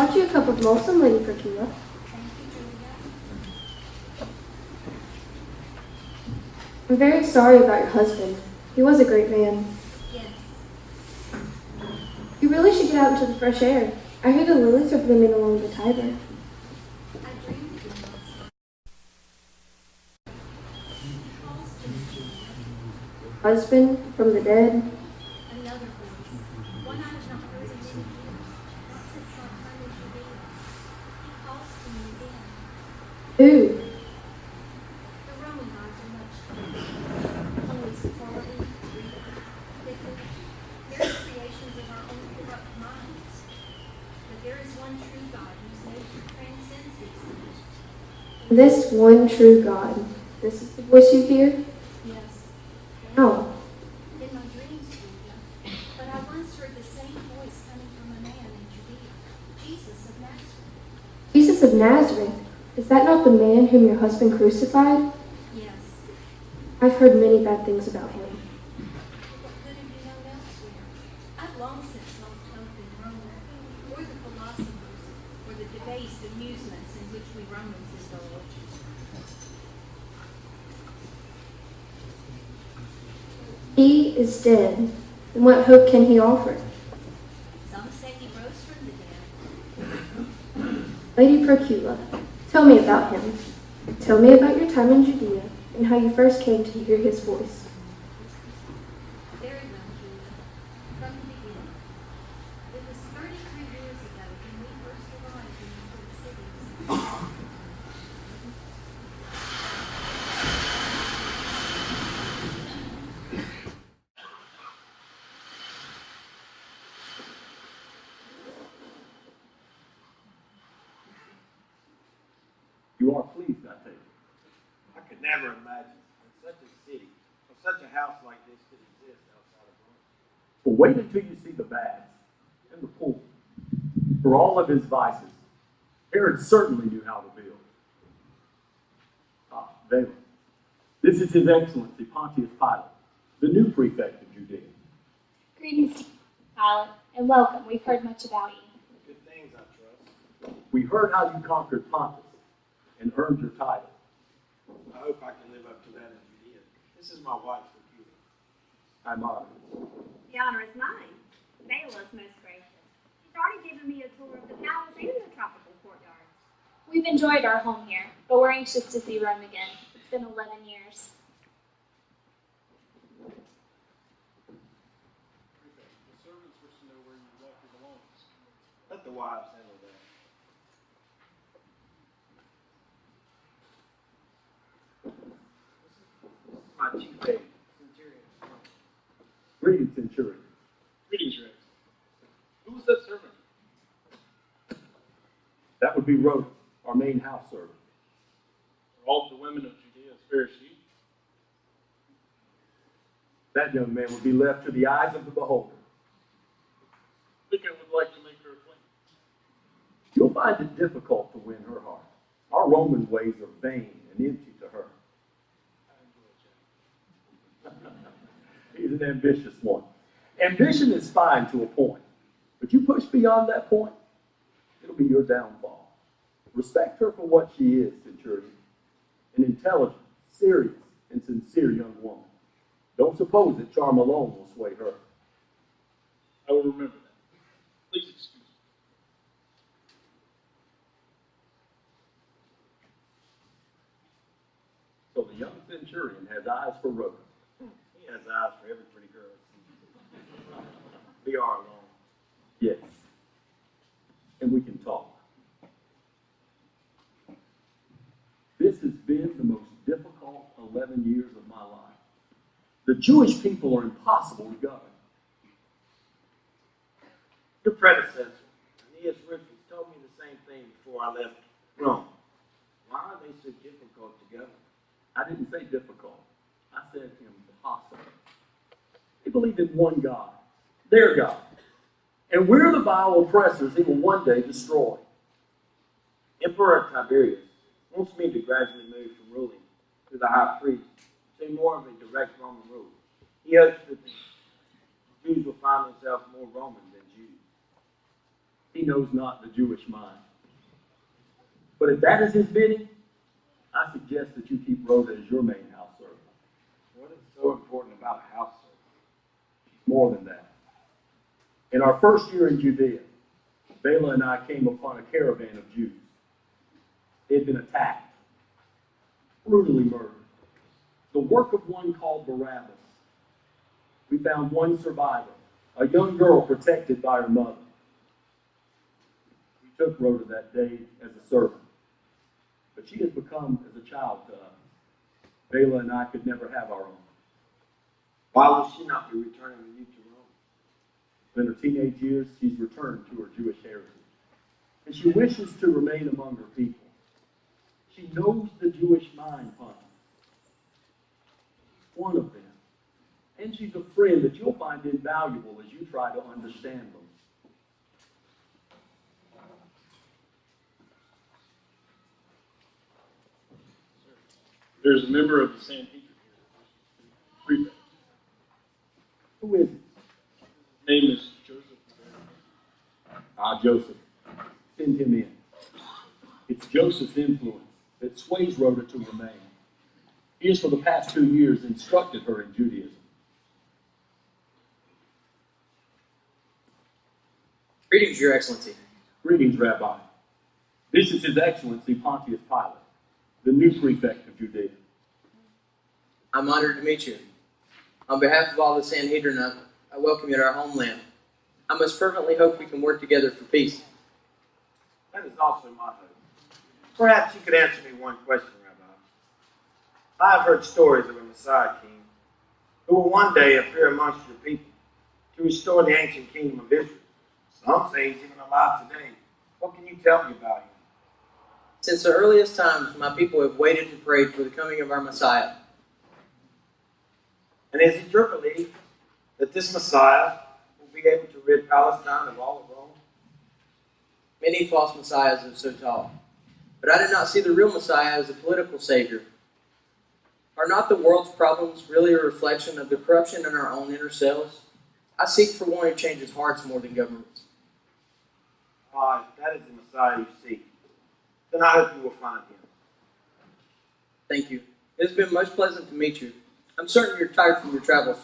brought you a cup of Molson, Lady Perkila. I'm very sorry about your husband. He was a great man. Yes. You really should get out into the fresh air. I hear the lilies are blooming along the Tiber. I dreamed of him also. He calls to me, Husband from the dead. another voice, one I have not heard in many years, not since my time in Judea. He calls to me again. Who? The Roman gods are much always quality, greed, fickle. They're the creations of our own corrupt minds. But there is one true God whose nature transcends these things. This one true God. This is the voice you hear? Yes, How? in my dreams, Julia. But I once heard the same voice coming from a man in Judea, Jesus of Nazareth. Jesus of Nazareth. Is that not the man whom your husband crucified? Yes. I've heard many bad things about him. What could have you known elsewhere? I've long since lost hope in Rome, or the philosophers, or the debased amusements in which we Romans indulge. He is dead. Then what hope can he offer? Some say he rose from the dead. Lady Perkila, tell me about him. Tell me about your time in Judea and how you first came to hear his voice. Very well, Julia. From the beginning. It was 33 years ago when we first arrived in the big cities. You are pleased, I take it. I could never imagine in such a city, or such a house like this could exist outside of Rome. But wait until you see the baths and the pool. For all of his vices, Herod certainly knew how to build. Ah, there. This is His Excellency Pontius Pilate, the new prefect of Judea. Greetings to you, Pilate, and welcome. We've heard much about you. Good things, I trust. We heard how you conquered Pontus and earned your title. I hope I can live up to that in Judea. This is my wife, Perkila. I'm honored. The honor is mine. Bela is most gracious. He's already given me a tour of the palace and the tropical courtyards. We've enjoyed our home here, but we're anxious to see Rome again. It's been 11 years. The servants wish to know where you left your belongings. Let the wives handle that. This is my chief aide, Centurion. Greetings, Centurion. Greetings, Your Excellency. Who was that servant? That would be Rhoda, our main house servant. Are all the women of Judea as fair as she? That young man would be left to the eyes of the beholder. I think I would like to make her acquaintance. You'll find it difficult to win her heart. Our Roman ways are vain and empty to her. I enjoy Jack. He's an ambitious one. Ambition is fine to a point, but you push beyond that point, it'll be your downfall. Respect her for what she is, Centurion. An intelligent, serious, and sincere young woman. Don't suppose that charm alone will sway her. I will remember that. Please excuse me. So the young Centurion has eyes for Rhoda. He has eyes for every pretty girl. We are alone. Yes. And we can talk. This has been the most difficult 11 years of my life. The Jewish people are impossible to govern. Your predecessor, Aeneas Rufus, told me the same thing before I left Rome. Why are they so difficult to govern? I didn't say difficult. I said impossible. They believe in one God, their God. And we're the vile oppressors he will one day destroy. Emperor Tiberius wants me to gradually move from ruling to the high priest to more of a direct Roman rule. He hopes that the Jews will find themselves more Roman than Jews. He knows not the Jewish mind. But if that is his bidding, I suggest that you keep Rhoda as your main house servant. What is so important about a house servant? More than that. In our first year in Judea, Bela and I came upon a caravan of Jews. They had been attacked, brutally murdered. The work of one called Barabbas. We found one survivor, a young girl protected by her mother. We took Rhoda that day as a servant, but she has become as a child to us. Bela and I could never have our own. Why will she not be returning with you to Rome? In her teenage years, she's returned to her Jewish heritage, and she wishes to remain among her people. She knows the Jewish mind, Pun. One of them. And she's a friend that you'll find invaluable as you try to understand them. There's a member of the Sanhedrin here. Prefect. Who is it? His name is Joseph. Joseph. Send him in. It's Joseph's influence that sways Rhoda to remain. He has for the past 2 years instructed her in Judaism. Greetings, Your Excellency. Greetings, Rabbi. This is His Excellency Pontius Pilate, the new prefect of Judea. I'm honored to meet you. On behalf of all the Sanhedrin, I welcome you to our homeland. I most fervently hope we can work together for peace. That is also my hope. Perhaps you could answer me one question, Rabbi. I have heard stories of a Messiah king who will one day appear amongst your people to restore the ancient kingdom of Israel. Some say he's even alive today. What can you tell me about him? Since the earliest times, my people have waited and prayed for the coming of our Messiah. And is it your belief that this Messiah will be able to rid Palestine of all of Rome? Many false messiahs have so taught. But I do not see the real Messiah as a political savior. Are not the world's problems really a reflection of the corruption in our own inner selves? I seek for one who changes hearts more than governments. Ah, if that is the Messiah you seek, then I hope you will find him. Thank you. It has been most pleasant to meet you. I'm certain you're tired from your travels.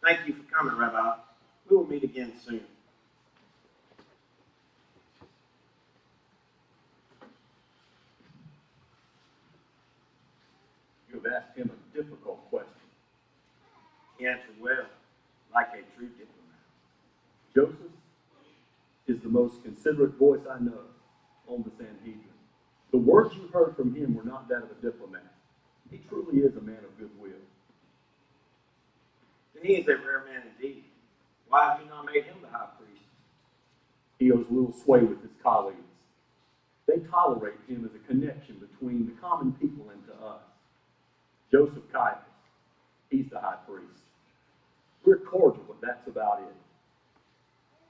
Thank you for coming, Rabbi. We will meet again soon. You have asked him a difficult question. He answered well, like a true diplomat. Joseph is the most considerate voice I know on the Sanhedrin. The words you heard from him were not that of a diplomat. He truly is a man of goodwill. Then he is a rare man indeed. Why have you not made him the high priest? He owes little sway with his colleagues. They tolerate him as a connection between the common people and to us. Joseph Caiaphas, he's the high priest. We're cordial, but that's about it.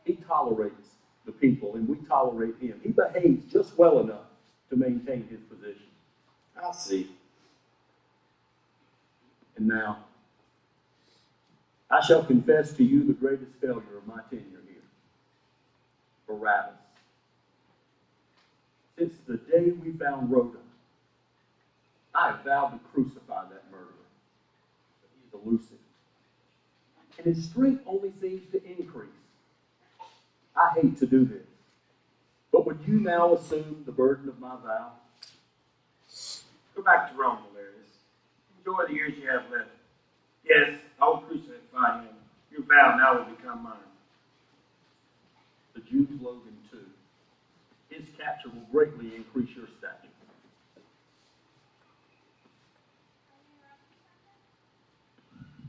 He tolerates the people, and we tolerate him. He behaves just well enough to maintain his position. I see. And now, I shall confess to you the greatest failure of my tenure here. Barabbas. Since the day we found Rhoda, I have vowed to crucify that murderer. But he is elusive. And his strength only seems to increase. I hate to do this. But would you now assume the burden of my vow? Go back to Rome, Valerius. Enjoy the years you have left. Yes, I will crucify him. Your vow now will become mine. The Jews Logan too. His capture will greatly increase your stature.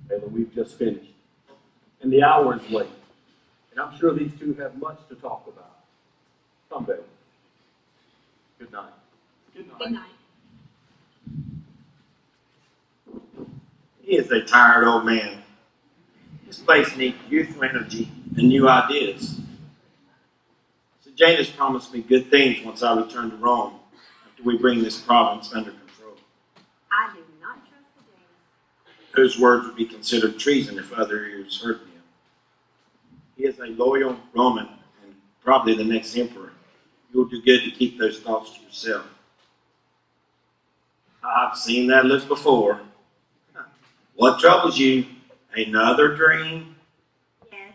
Bela, we've just finished. And the hour is late. And I'm sure these two have much to talk about. Come, Bela. Good night. Good night. Good night. He is a tired old man. This place needs youthful energy and new ideas. Sejanus promised me good things once I return to Rome after we bring this province under control. I do not trust the James. Those words would be considered treason if other ears heard them. He is a loyal Roman and probably the next emperor. You'll do good to keep those thoughts to yourself. I've seen that list before. What troubles you? Another dream? Yes.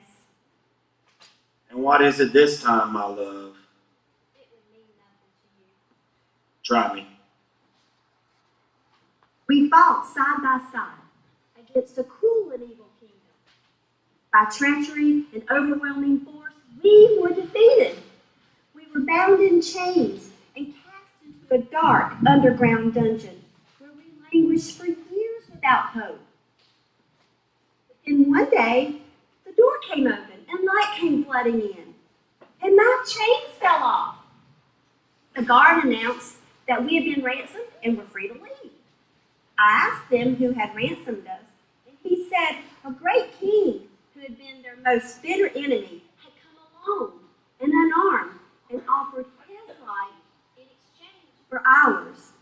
And what is it this time, my love? It would mean nothing to you. Try me. We fought side by side against a cruel and evil kingdom. By treachery and overwhelming force, we were defeated. We were bound in chains and cast into a dark underground dungeon where we languished for years without hope. But then one day, the door came open and light came flooding in, and my chains fell off. The guard announced that we had been ransomed and were free to leave. I asked them who had ransomed us, and he said a great king who had been their most bitter enemy had come alone and unarmed and offered his life in exchange for ours.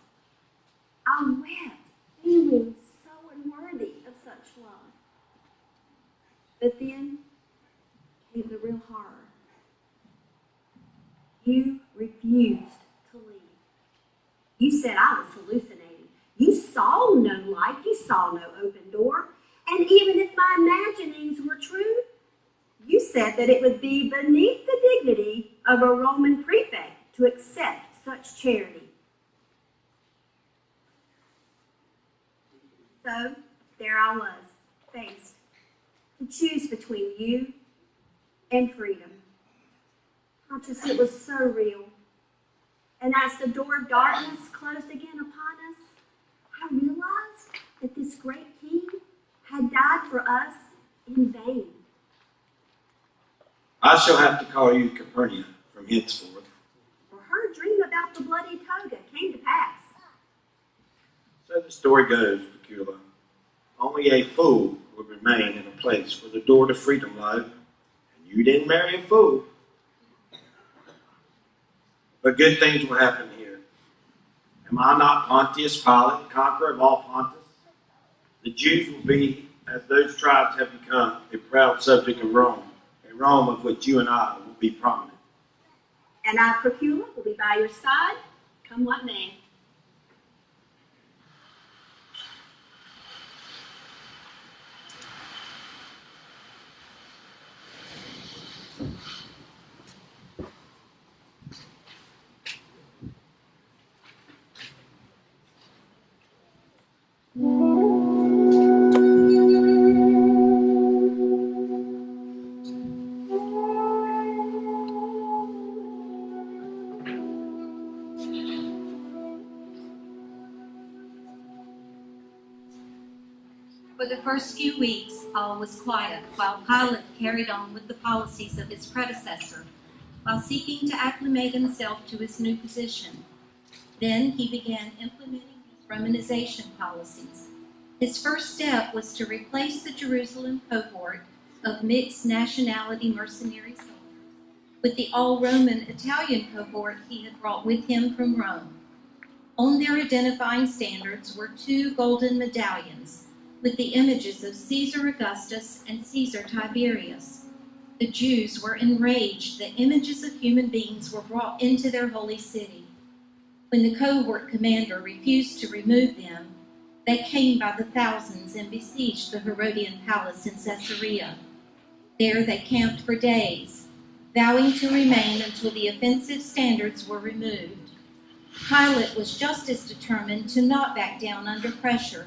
I wept, feeling so unworthy of such love. But then came the real horror. You refused to leave. You said I was hallucinating. You saw no light. You saw no open door. And even if my imaginings were true, you said that it would be beneath the dignity of a Roman prefect to accept such charity. So there I was, faced to choose between you and freedom. Conscious it was so real. And as the door of darkness closed again upon us, I realized that this great king had died for us in vain. I shall have to call you Capernaum from henceforth. For her dream about the bloody toga came to pass. So the story goes, Pecula. Only a fool would remain in a place where the door to freedom lay, and you didn't marry a fool. But good things will happen here. Am I not Pontius Pilate, conqueror of all Pontus? The Jews will be, as those tribes have become, a proud subject of Rome, a Rome of which you and I will be prominent. And I, Procula, will be by your side, come what may. For the first few weeks, all was quiet, while Pilate carried on with the policies of his predecessor, while seeking to acclimate himself to his new position. Then he began implementing his Romanization policies. His first step was to replace the Jerusalem cohort of mixed nationality mercenary soldiers with the all-Roman Italian cohort he had brought with him from Rome. On their identifying standards were 2 golden medallions with the images of Caesar Augustus and Caesar Tiberius. The Jews were enraged that images of human beings were brought into their holy city. When the cohort commander refused to remove them, they came by the thousands and besieged the Herodian palace in Caesarea. There they camped for days, vowing to remain until the offensive standards were removed. Pilate was just as determined to not back down under pressure.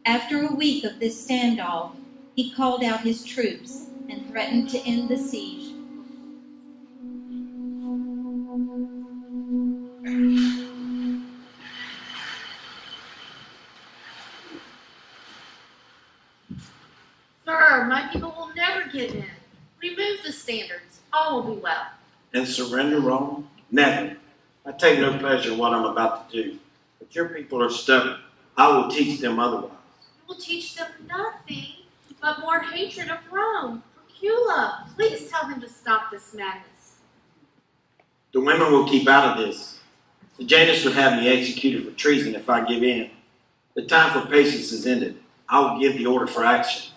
After a week of this standoff, he called out his troops and threatened to end the siege. Sir, my people will never give in. Remove the standards. All will be well. And surrender Rome? Never. I take no pleasure in what I'm about to do. But your people are stubborn. I will teach them otherwise. You will teach them nothing but more hatred of Rome. Procula, please tell them to stop this madness. The women will keep out of this. Sejanus would have me executed for treason if I give in. The time for patience is ended. I will give the order for action.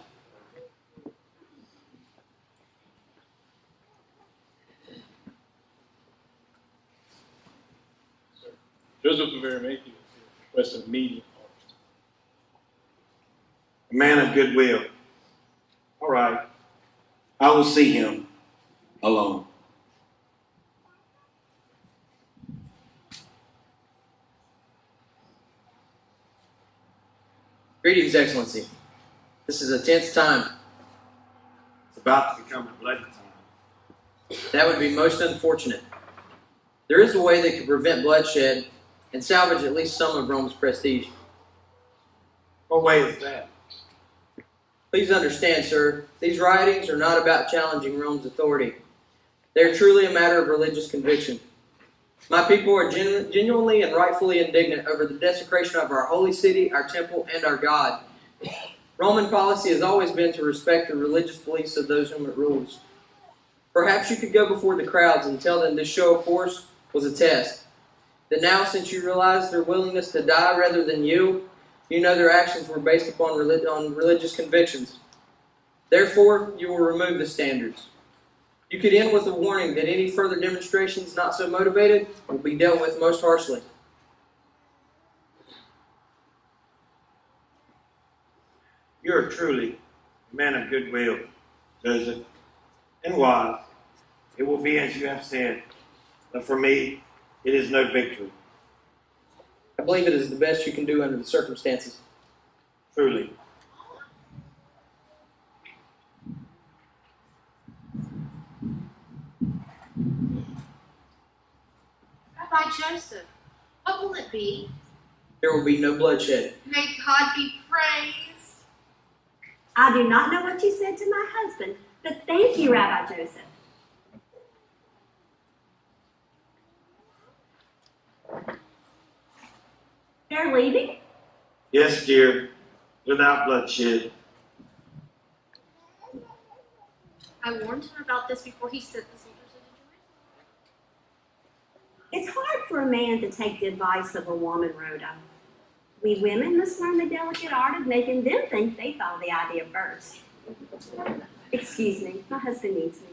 Joseph of Arimathea requested immediate pardon. A man of goodwill. All right. I will see him alone. Greetings, Excellency. This is a tense time. It's about to become a bloody time. That would be most unfortunate. There is a way that could prevent bloodshed and salvage at least some of Rome's prestige. What way is that? Please understand, sir, these riotings are not about challenging Rome's authority. They are truly a matter of religious conviction. My people are genuinely and rightfully indignant over the desecration of our holy city, our temple, and our God. Roman policy has always been to respect the religious beliefs of those whom it rules. Perhaps you could go before the crowds and tell them this show of force was a test. That now, since you realize their willingness to die rather than yield, you know their actions were based upon religious convictions. Therefore, you will remove the standards. You could end with a warning that any further demonstrations not so motivated will be dealt with most harshly. You are truly a man of goodwill, Joseph, and wise. It will be as you have said, but for me, it is no victory. I believe it is the best you can do under the circumstances. Truly. Rabbi Joseph, what will it be? There will be no bloodshed. May God be praised. I do not know what you said to my husband, but thank you, Rabbi Joseph. They're leaving? Yes, dear, without bloodshed. I warned him about this before he sent the soldiers into Jerusalem. It's hard for a man to take the advice of a woman, Rhoda. We women must learn the delicate art of making them think they thought of the idea first. Excuse me, my husband needs me.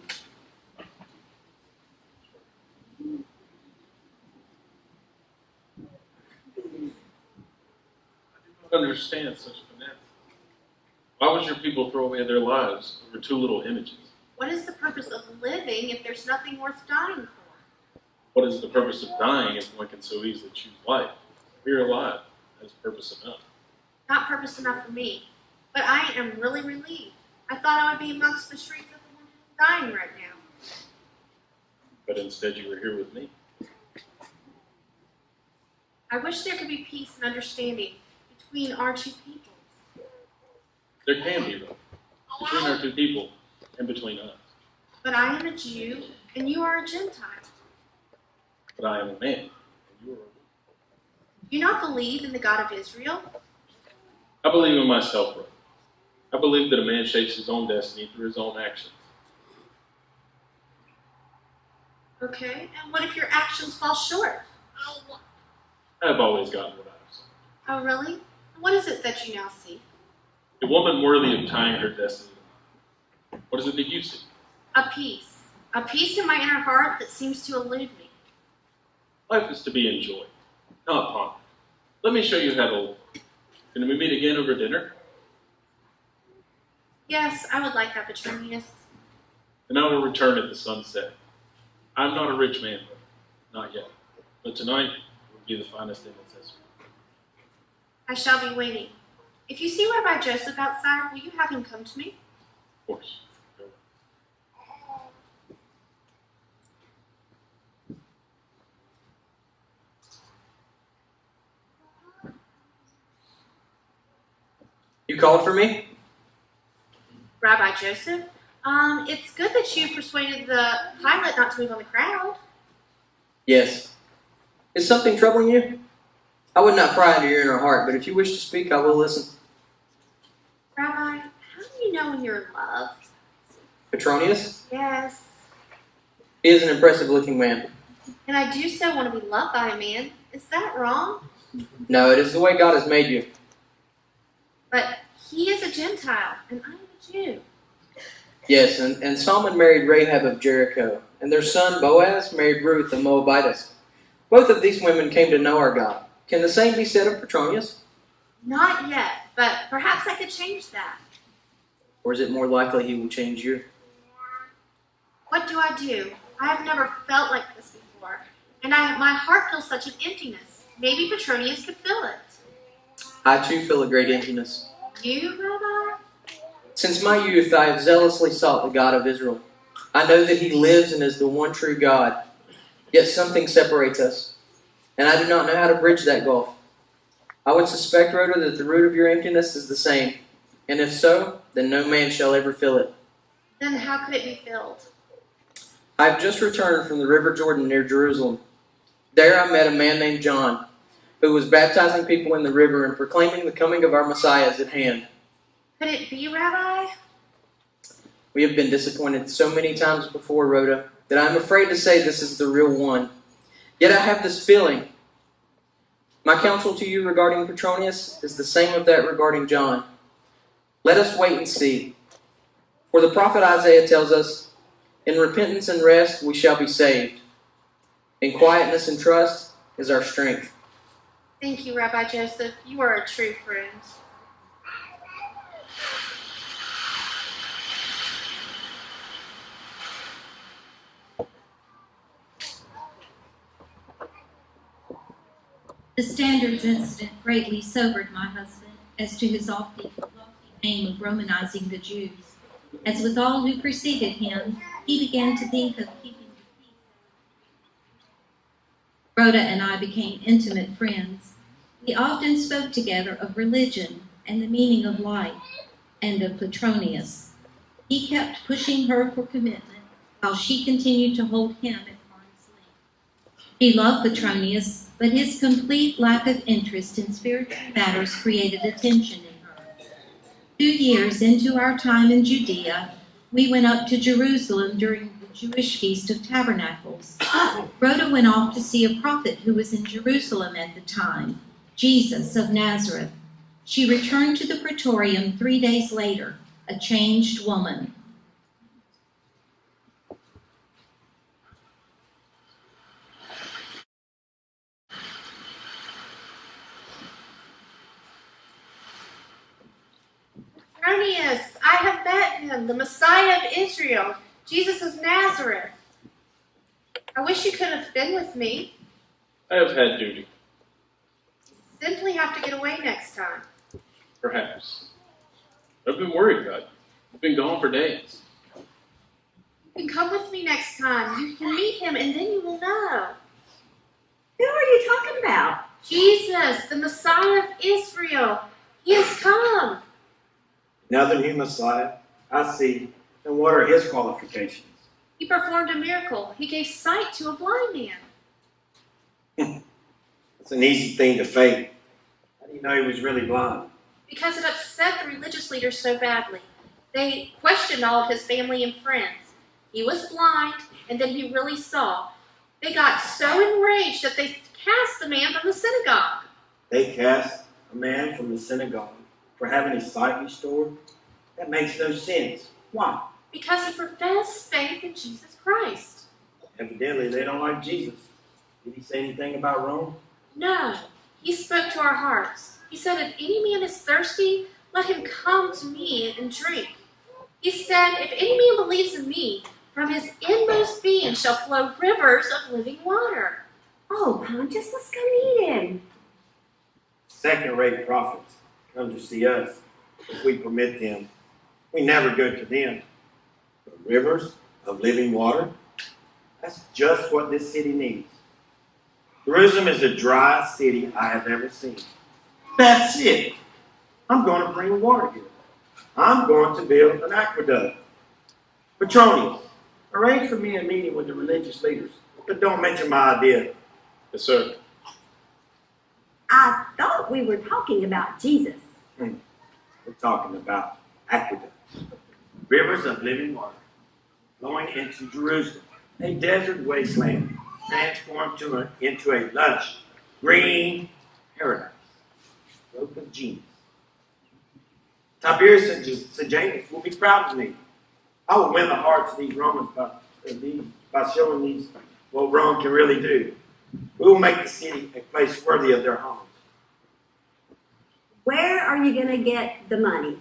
I don't understand such fanaticism. Why would your people throw away their lives over two little images? What is the purpose of living if there's nothing worth dying for? What is the purpose of dying if one can so easily choose life? We are alive. That is purpose enough. Not purpose enough for me, but I am really relieved. I thought I would be amongst the streets of the one who's dying right now. But instead you were here with me. I wish there could be peace and understanding between our two people. There can be, though, between our two people and between us. But I am a Jew, and you are a Gentile. But I am a man, and you are a woman. Do you not believe in the God of Israel? I believe in myself, brother. I believe that a man shapes his own destiny through his own actions. Okay, and what if your actions fall short? I have always gotten what I have sought. Oh, really? And what is it that you now see? A woman worthy of tying her destiny to mine. What is it that you see? A peace in my inner heart that seems to elude me. Life is to be enjoyed, not pondered. Let me show you how to live. Can we meet again over dinner? Yes, I would like that, Petronius. And I will return at the sunset. I'm not a rich man, not yet. But tonight will be the finest day that's history. I shall be waiting. If you see Rabbi Joseph outside, will you have him come to me? Of course. You called for me? Rabbi Joseph, it's good that you persuaded the Pilate not to move on the crowd. Yes. Is something troubling you? I would not pry into your inner heart, but if you wish to speak, I will listen. Rabbi, how do you know when you're in love? Petronius? Yes. He is an impressive-looking man. And I do so want to be loved by a man. Is that wrong? No, it is the way God has made you. But he is a Gentile, and I am a Jew. Yes, and Solomon married Rahab of Jericho, and their son Boaz married Ruth, the Moabitess. Both of these women came to know our God. Can the same be said of Petronius? Not yet, but perhaps I could change that. Or is it more likely he will change you? What do I do? I have never felt like this before, and my heart feels such an emptiness. Maybe Petronius could fill it. I too feel a great emptiness. You, Rabbi? Since my youth, I have zealously sought the God of Israel. I know that he lives and is the one true God. Yet something separates us, and I do not know how to bridge that gulf. I would suspect, Rhoda, that the root of your emptiness is the same, and if so, then no man shall ever fill it. Then how could it be filled? I have just returned from the River Jordan near Jerusalem. There I met a man named John, who was baptizing people in the river and proclaiming the coming of our Messiah is at hand. Could it be, Rabbi? We have been disappointed so many times before, Rhoda, that I am afraid to say this is the real one. Yet I have this feeling. My counsel to you regarding Petronius is the same of that regarding John. Let us wait and see. For the prophet Isaiah tells us, in repentance and rest we shall be saved. In quietness and trust is our strength. Thank you, Rabbi Joseph. You are a true friend. The Standards incident greatly sobered my husband as to his lofty aim of Romanizing the Jews. As with all who preceded him, he began to think of keeping the peace. Rhoda and I became intimate friends. We often spoke together of religion and the meaning of life, and of Petronius. He kept pushing her for commitment, while she continued to hold him at arm's length. He loved Petronius, but his complete lack of interest in spiritual matters created a tension in her. 2 years into our time in Judea, we went up to Jerusalem during the Jewish Feast of Tabernacles. Rhoda went off to see a prophet who was in Jerusalem at the time, Jesus of Nazareth. She returned to the praetorium 3 days later, a changed woman. Petronius, I have met him, the Messiah of Israel, Jesus of Nazareth. I wish you could have been with me. I have had duty, Simply have to get away next time. perhaps. I've been worried about you. You've been gone for days. You can come with me next time. You can meet him, and then you will know. Who are you talking about? Jesus, the Messiah of Israel. He has come. Another new Messiah? I see. And what are his qualifications? He performed a miracle. He gave sight to a blind man. It's an easy thing to fake. How do you know he was really blind? Because it upset the religious leaders so badly. They questioned all of his family and friends. He was blind, and then he really saw. They got so enraged that they cast the man from the synagogue. They cast a man from the synagogue for having his sight restored? That makes no sense. Why? Because he professed faith in Jesus Christ. Evidently, they don't like Jesus. Did he say anything about Rome? No, he spoke to our hearts. He said, if any man is thirsty, let him come to me and drink. He said, if any man believes in me, from his inmost being shall flow rivers of living water. Oh, Pontius, let's go meet him. Second-rate prophets come to see us if we permit them. We never go to them. But rivers of living water? That's just what this city needs. Jerusalem is the driest city I have ever seen. That's it. I'm going to bring water here. I'm going to build an aqueduct. Petronius, arrange for me a meeting with the religious leaders, but don't mention my idea. Yes, sir. I thought we were talking about Jesus. We're talking about aqueducts. Rivers of living water flowing into Jerusalem, a desert wasteland transformed into a lush, green paradise. Stroke of genius. Tiberius and Sejanus will be proud of me. I will win the hearts of these Romans by showing these what Rome can really do. We will make the city a place worthy of their homes. Where are you going to get the money?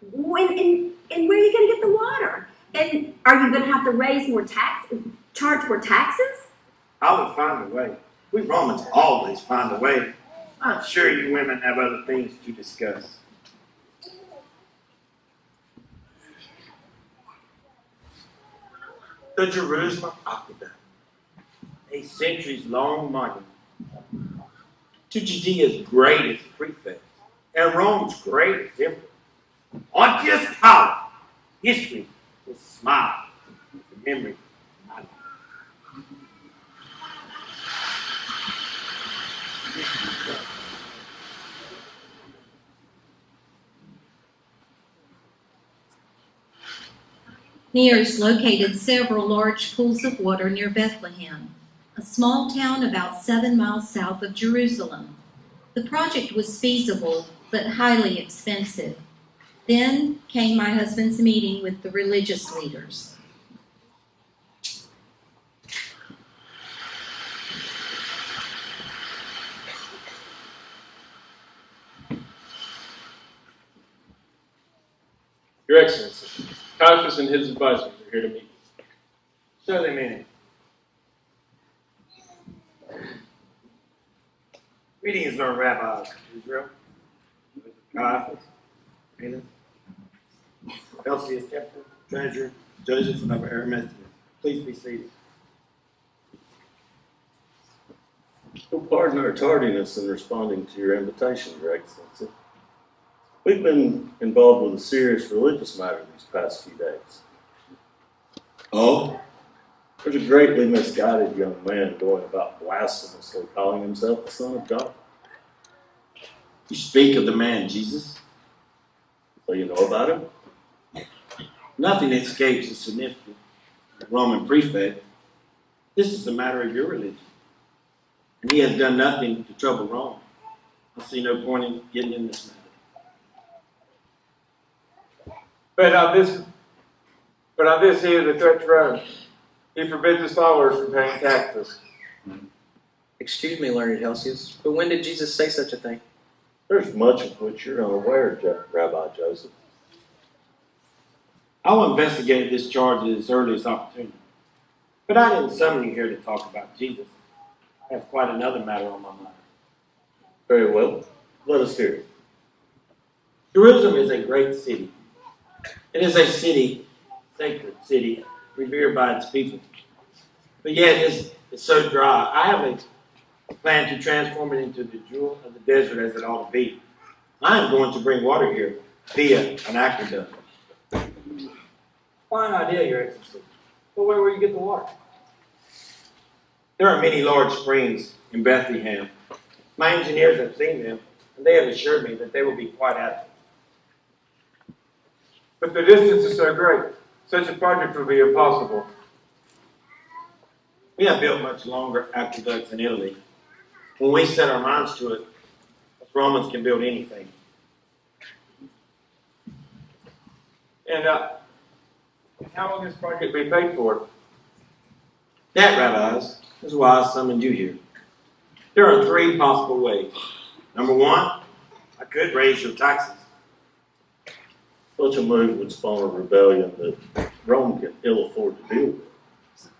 And where are you going to get the water? And are you going to have to raise more charge more taxes? I will find a way. We Romans always find a way. I'm sure you women have other things to discuss. The Jerusalem Aqueduct, a centuries-long monument to Judea's greatest prefect and Rome's greatest emperor. Pontius Pilate, history will smile with the memory of my life. Nears located several large pools of water near Bethlehem, a small town about 7 miles south of Jerusalem. The project was feasible, but highly expensive. Then came my husband's meeting with the religious leaders. Your Excellency, Caiaphas and his advisors are here to meet you. Show them in. Greetings, Lord Rabbi of Israel, Caiaphas, Annas, Elsius Temple, Treasurer, Joseph of Arimathea. Please be seated. Well, pardon our tardiness in responding to your invitation, Your Excellency. We've been involved with a serious religious matter these past few days. Oh? There's a greatly misguided young man going about blasphemously calling himself the Son of God. You speak of the man Jesus? So you know about him? Nothing escapes the significance of the Roman prefect. This is a matter of your religion. And he has done nothing to trouble Rome. I see no point in getting in this matter. But on this he is a threat to Rome. He forbids his followers from paying taxes. Excuse me, learned Helsius, but when did Jesus say such a thing? There's much of which you're unaware, Rabbi Joseph. I will investigate this charge at its earliest opportunity. But I didn't summon you here to talk about Jesus. I have quite another matter on my mind. Very well. Let us hear it. Jerusalem is a great city. It is a city, sacred city, revered by its people. But yet it's so dry. I have a plan to transform it into the jewel of the desert as it ought to be. I am going to bring water here via an aqueduct. Fine idea, Your Excellency. But where will you get the water? There are many large springs in Bethlehem. My engineers have seen them, and they have assured me that they will be quite adequate. But the distance is so great, such a project would be impossible. We have built much longer aqueducts in Italy. When we set our minds to it, us Romans can build anything. And how will this project be paid for? That, rabbis, is why I summoned you here. There are three possible ways. Number one, I could raise your taxes. Such a move would spawn a rebellion that Rome can ill afford to deal with.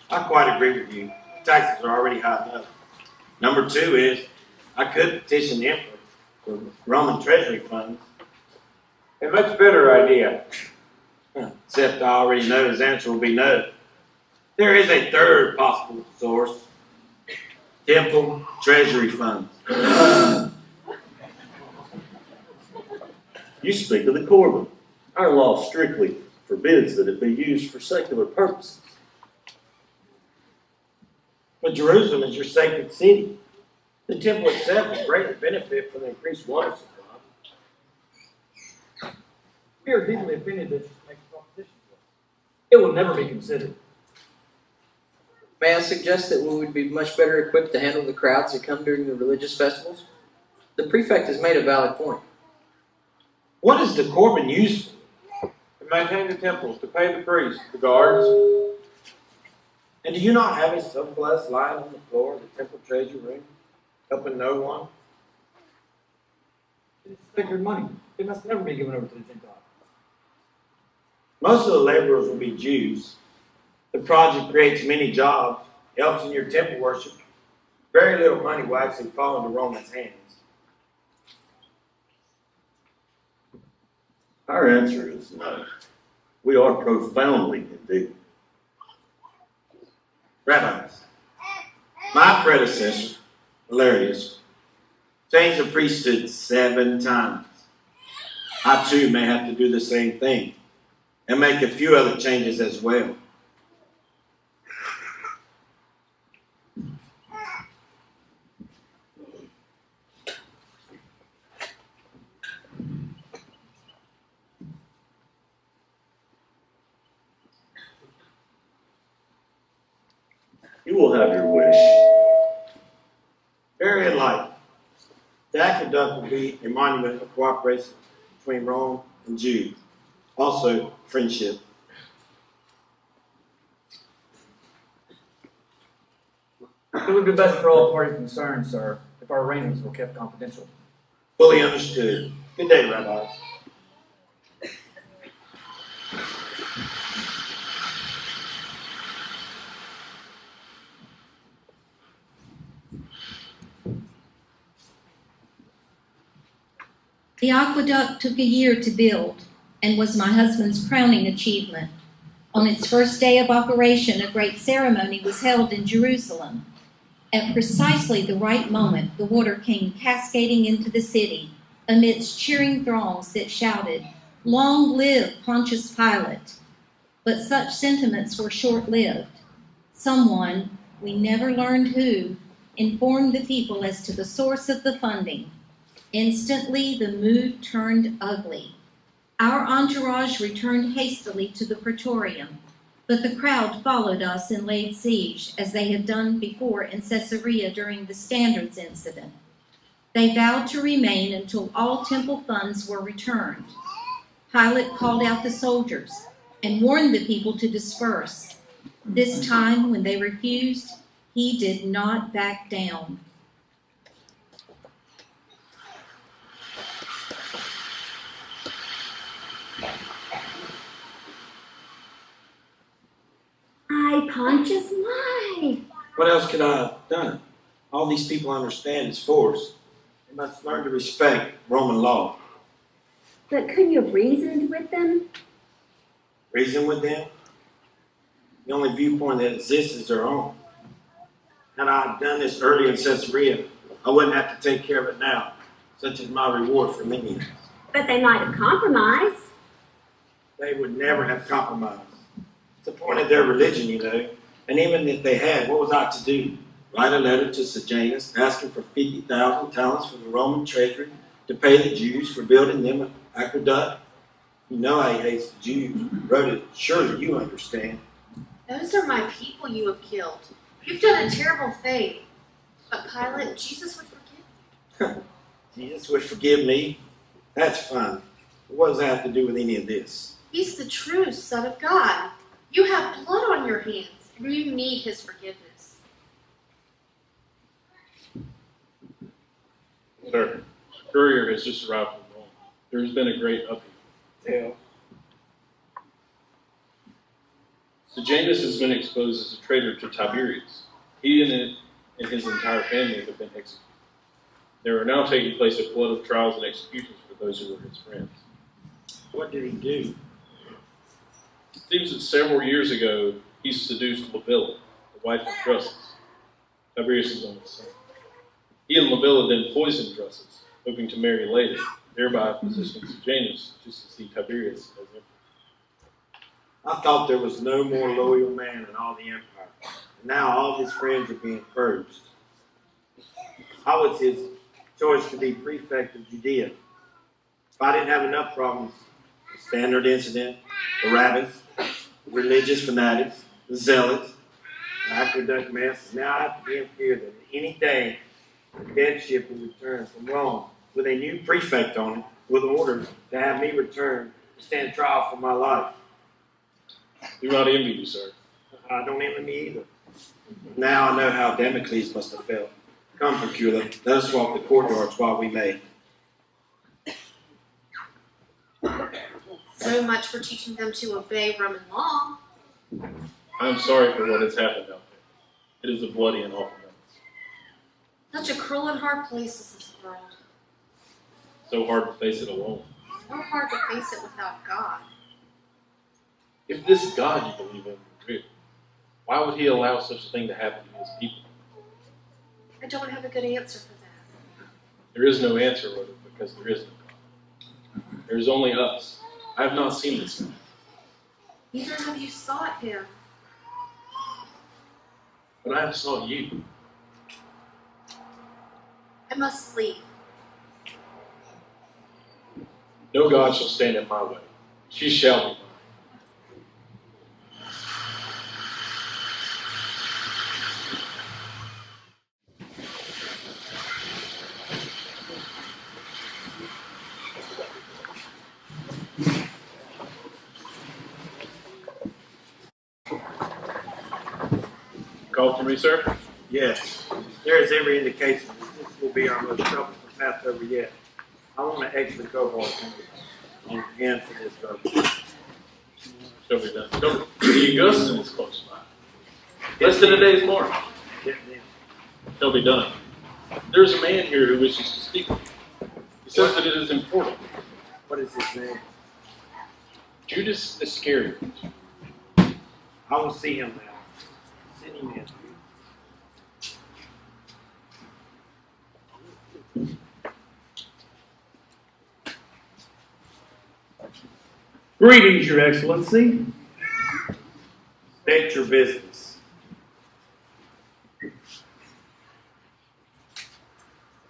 I quite agree with you. Taxes are already high enough. Number two is, I could petition the emperor for Roman treasury funds. A much better idea. Except I already know his answer will be no. There is a third possible source. Temple treasury funds. You speak of the Corbin. Our law strictly forbids that it be used for secular purposes. But Jerusalem is your sacred city. The temple itself will greatly benefit from the increased water supply. We are deeply offended that you make a proposition to us. It will never be considered. May I suggest that we would be much better equipped to handle the crowds that come during the religious festivals? The prefect has made a valid point. What is the Corbin used for? To maintain the temples, to pay the priests, the guards. And do you not have a surplus lying on the floor of the temple treasure room, helping no one? It's sacred money. It must never be given over to the Gentiles. Most of the laborers will be Jews. The project creates many jobs, helps in your temple worship. Very little money will actually fall into Romans' hands. Our answer is no. We are profoundly indignant. Rabbis, my predecessor, Valerius, changed the priesthood 7 times. I too may have to do the same thing and make a few other changes as well. You will have your wish. Very enlightened. The aqueduct will be a monument of cooperation between Rome and Jews. Also, friendship. It would be best for all parties concerned, sir, if our arrangements were kept confidential. Fully understood. Good day, Rabbi. The aqueduct took a year to build and was my husband's crowning achievement. On its first day of operation, a great ceremony was held in Jerusalem. At precisely the right moment, the water came cascading into the city amidst cheering throngs that shouted, "Long live Pontius Pilate!" But such sentiments were short-lived. Someone, we never learned who, informed the people as to the source of the funding. Instantly, the mood turned ugly. Our entourage returned hastily to the praetorium, but the crowd followed us and laid siege, as they had done before in Caesarea during the Standards incident. They vowed to remain until all temple funds were returned. Pilate called out the soldiers and warned the people to disperse. This time, when they refused, he did not back down. Pontius, why? What else could I have done? All these people understand is force. They must learn to respect Roman law. But couldn't you have reasoned with them? Reason with them? The only viewpoint that exists is their own. Had I done this early in Caesarea, I wouldn't have to take care of it now, such as my reward for lenient. But they might have compromised. They would never have compromised. It's the point of their religion, you know. And even if they had, what was I to do? Write a letter to Sejanus asking for 50,000 talents from the Roman treasury to pay the Jews for building them an aqueduct? You know how he hates the Jews. Wrote it. Surely you understand. Those are my people you have killed. You've done a terrible thing. But Pilate, Jesus would forgive. Jesus would forgive me? That's fine. What does that have to do with any of this? He's the true Son of God. You have blood on your hands, and you need his forgiveness. Sir, a courier has just arrived from Rome. There has been a great upheaval. Sejanus has been exposed as a traitor to Tiberius. He and his entire family have been executed. There are now taking place a flood of trials and executions for those who were his friends. What did he do? It seems that several years ago, he seduced Livilla, the wife of Drusus, Tiberius' only son. He and Livilla then poisoned Drusus, hoping to marry later, thereby positioning Sejanus to succeed Tiberius as emperor. I thought there was no more loyal man in all the empire. Now all his friends are being purged. How was his choice to be prefect of Judea? If I didn't have enough problems, the standard incident, the rabbis, the religious fanatics, the zealots, the aqueduct mess, now I have to be in fear that any day the dead ship will return from Rome with a new prefect on it with orders to have me return to stand trial for my life. Do not envy you, sir. I don't envy me either. Now I know how Damocles must have felt. Come, Procula, let us walk the courtyards while we may. So much for teaching them to obey Roman law. I am sorry for what has happened out there. It is a bloody and awful menace. Such a cruel and hard place is this world. So hard to face it alone. So hard to face it without God. If this God you believe in were real, why would he allow such a thing to happen to his people? I don't have a good answer for that. There is no answer, Rhoda, because there is no God. There is only us. I have not seen this man. Neither have you sought him. But I have sought you. I must sleep. No God shall stand in my way. She shall be mine. Call for me, sir? Yes, there is every indication that this will be our most troublesome Passover yet. I want to exit the cohort and end for this purpose. Shall be done. The Augustin is close by. Less than a day's march. Shall be done. There is a man here who wishes to speak with you. He says that it is important. What is his name? Judas Iscariot. I will see him now. Send him in. Greetings, Your Excellency. State your business.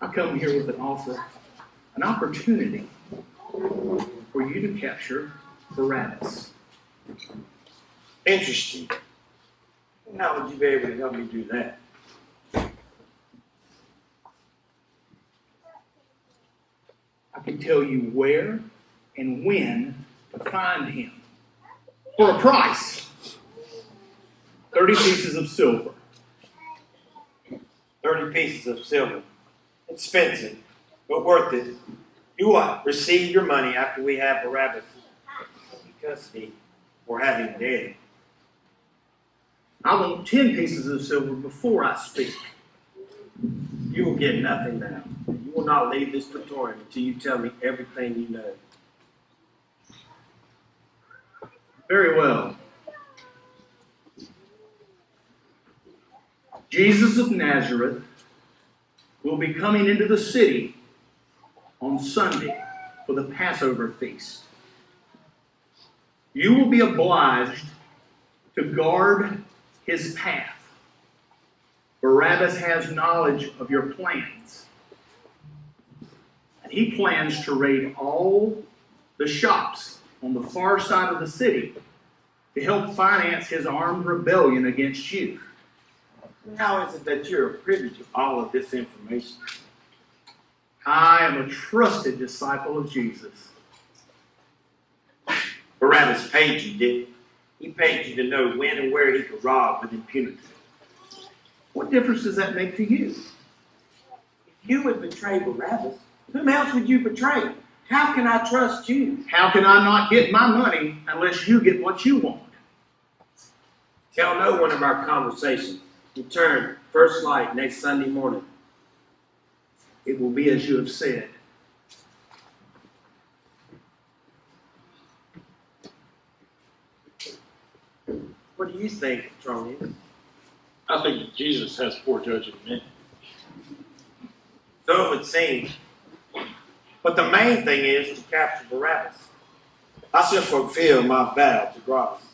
I come here with an offer, an opportunity for you to capture Barabbas. Interesting. How would you be able to help me do that? I can tell you where and when to find him. For a price. 30 pieces of silver. 30 pieces of silver. Expensive, but worth it. You will receive your money after we have Barabbas in custody or have him dead. I want 10 pieces of silver before I speak. You will get nothing now. You will not leave this praetorium until you tell me everything you know. Very well. Jesus of Nazareth will be coming into the city on Sunday for the Passover feast. You will be obliged to guard his path. Barabbas has knowledge of your plans, and he plans to raid all the shops on the far side of the city to help finance his armed rebellion against you. How is it that you're privy to all of this information? I am a trusted disciple of Jesus. Barabbas paid you, didn't he? He paid you to know when and where he could rob with impunity. What difference does that make to you? If you would betray Barabbas, whom else would you betray? How can I trust you? How can I not get my money unless you get what you want? Tell no one of our conversation. Return first light next Sunday morning. It will be as you have said. What do you think, Petronius? I think that Jesus has forejudging men. So it would seem. But the main thing is to capture Barabbas. I shall fulfill my vow to Gratus,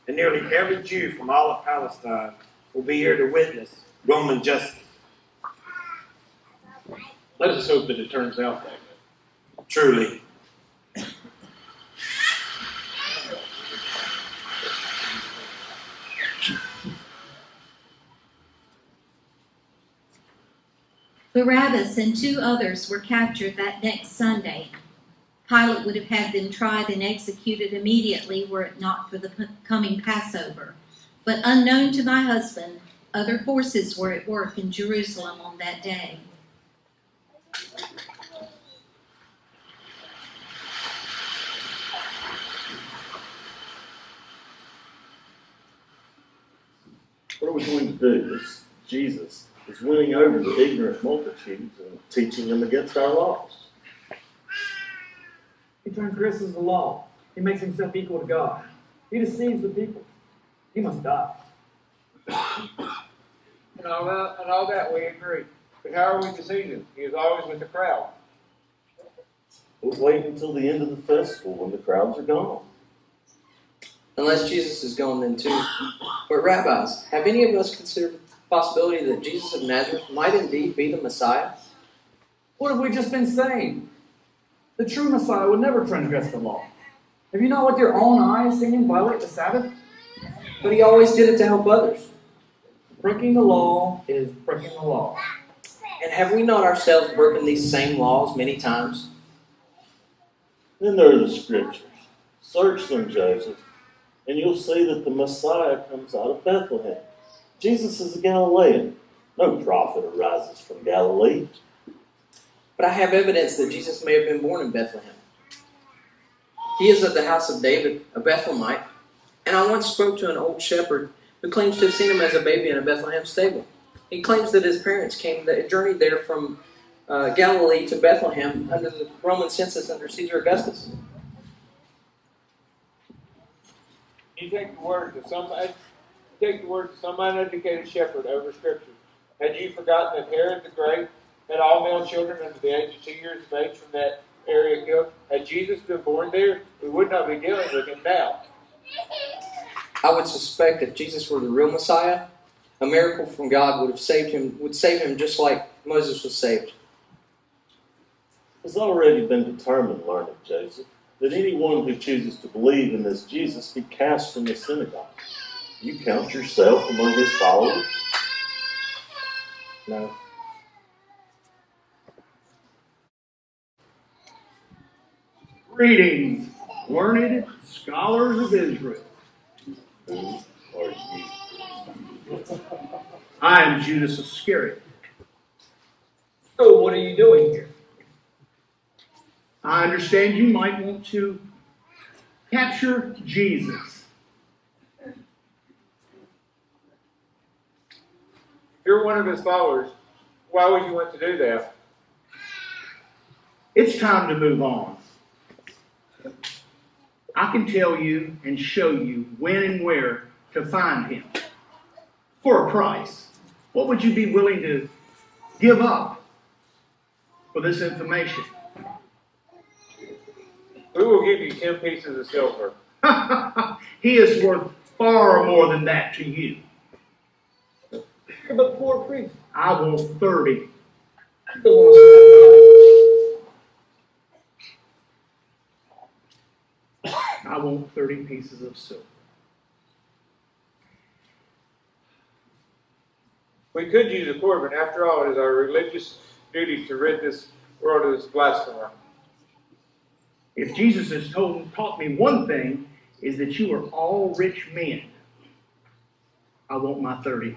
and nearly every Jew from all of Palestine will be here to witness Roman justice. Let us hope that it turns out that way. Truly. Barabbas and 2 others were captured that next Sunday. Pilate would have had them tried and executed immediately were it not for the coming Passover. But unknown to my husband, Other forces were at work in Jerusalem on that day. What are we going to do? This Jesus is winning over the ignorant multitudes and teaching them against our laws. He transgresses the law. He makes himself equal to God. He deceives the people. He must die. And all that we agree. But how are we to see him? He is always with the crowd. We'll wait until the end of the festival when the crowds are gone. Unless Jesus is gone then too. But rabbis, have any of us considered the possibility that Jesus of Nazareth might indeed be the Messiah? What have we just been saying? The true Messiah would never transgress the law. Have you not with your own eyes seen him violate the Sabbath? But he always did it to help others. Breaking the law is breaking the law. And have we not ourselves broken these same laws many times? Then there are the scriptures. Search them, Joseph, and you'll see that the Messiah comes out of Bethlehem. Jesus is a Galilean. No prophet arises from Galilee. But I have evidence that Jesus may have been born in Bethlehem. He is of the house of David, a Bethlehemite, and I once spoke to an old shepherd who claims to have seen him as a baby in a Bethlehem stable. He claims that his parents journeyed there from Galilee to Bethlehem under the Roman census under Caesar Augustus. You take the word of some uneducated shepherd over Scripture. Had you forgotten that Herod the Great had all male children under the age of 2 years of age from that area killed? Had Jesus been born there, we would not be dealing with him now. I would suspect if Jesus were the real Messiah, a miracle from God would save him just like Moses was saved. It's already been determined, learned Joseph, that anyone who chooses to believe in this Jesus be cast from the synagogue. You count yourself among his followers? No. Greetings, learned scholars of Israel. Who are you? I am Judas Iscariot. So what are you doing here? I understand you might want to capture Jesus. If you're one of his followers, why would you want to do that? It's time to move on. I can tell you and show you when and where to find him. For a price. What would you be willing to give up for this information? We will give you 10 pieces of silver. He is worth far more than that to you. You're but poor priest. I want 30. I want 30 pieces of silver. We could use a court, but after all, it is our religious duty to rid this world of this blasphemer. If Jesus has taught me one thing, is that you are all rich men. I want my 30.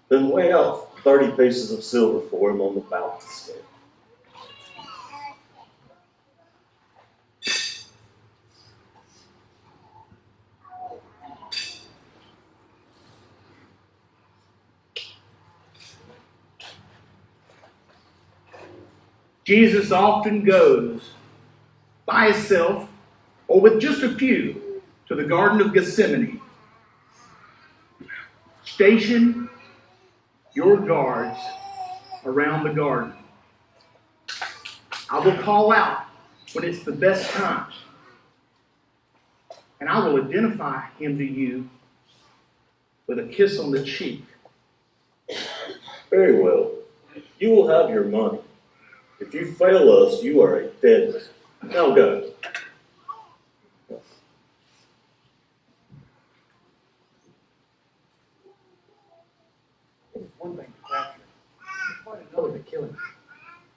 Then weigh out 30 pieces of silver for him on the balance scale. Jesus often goes by himself or with just a few to the Garden of Gethsemane. Station your guards around the garden. I will call out when it's the best time, and I will identify him to you with a kiss on the cheek. Very well. You will have your money. If you fail us, you are a dead man. Now go. It is one thing to capture him. It's quite another to kill him.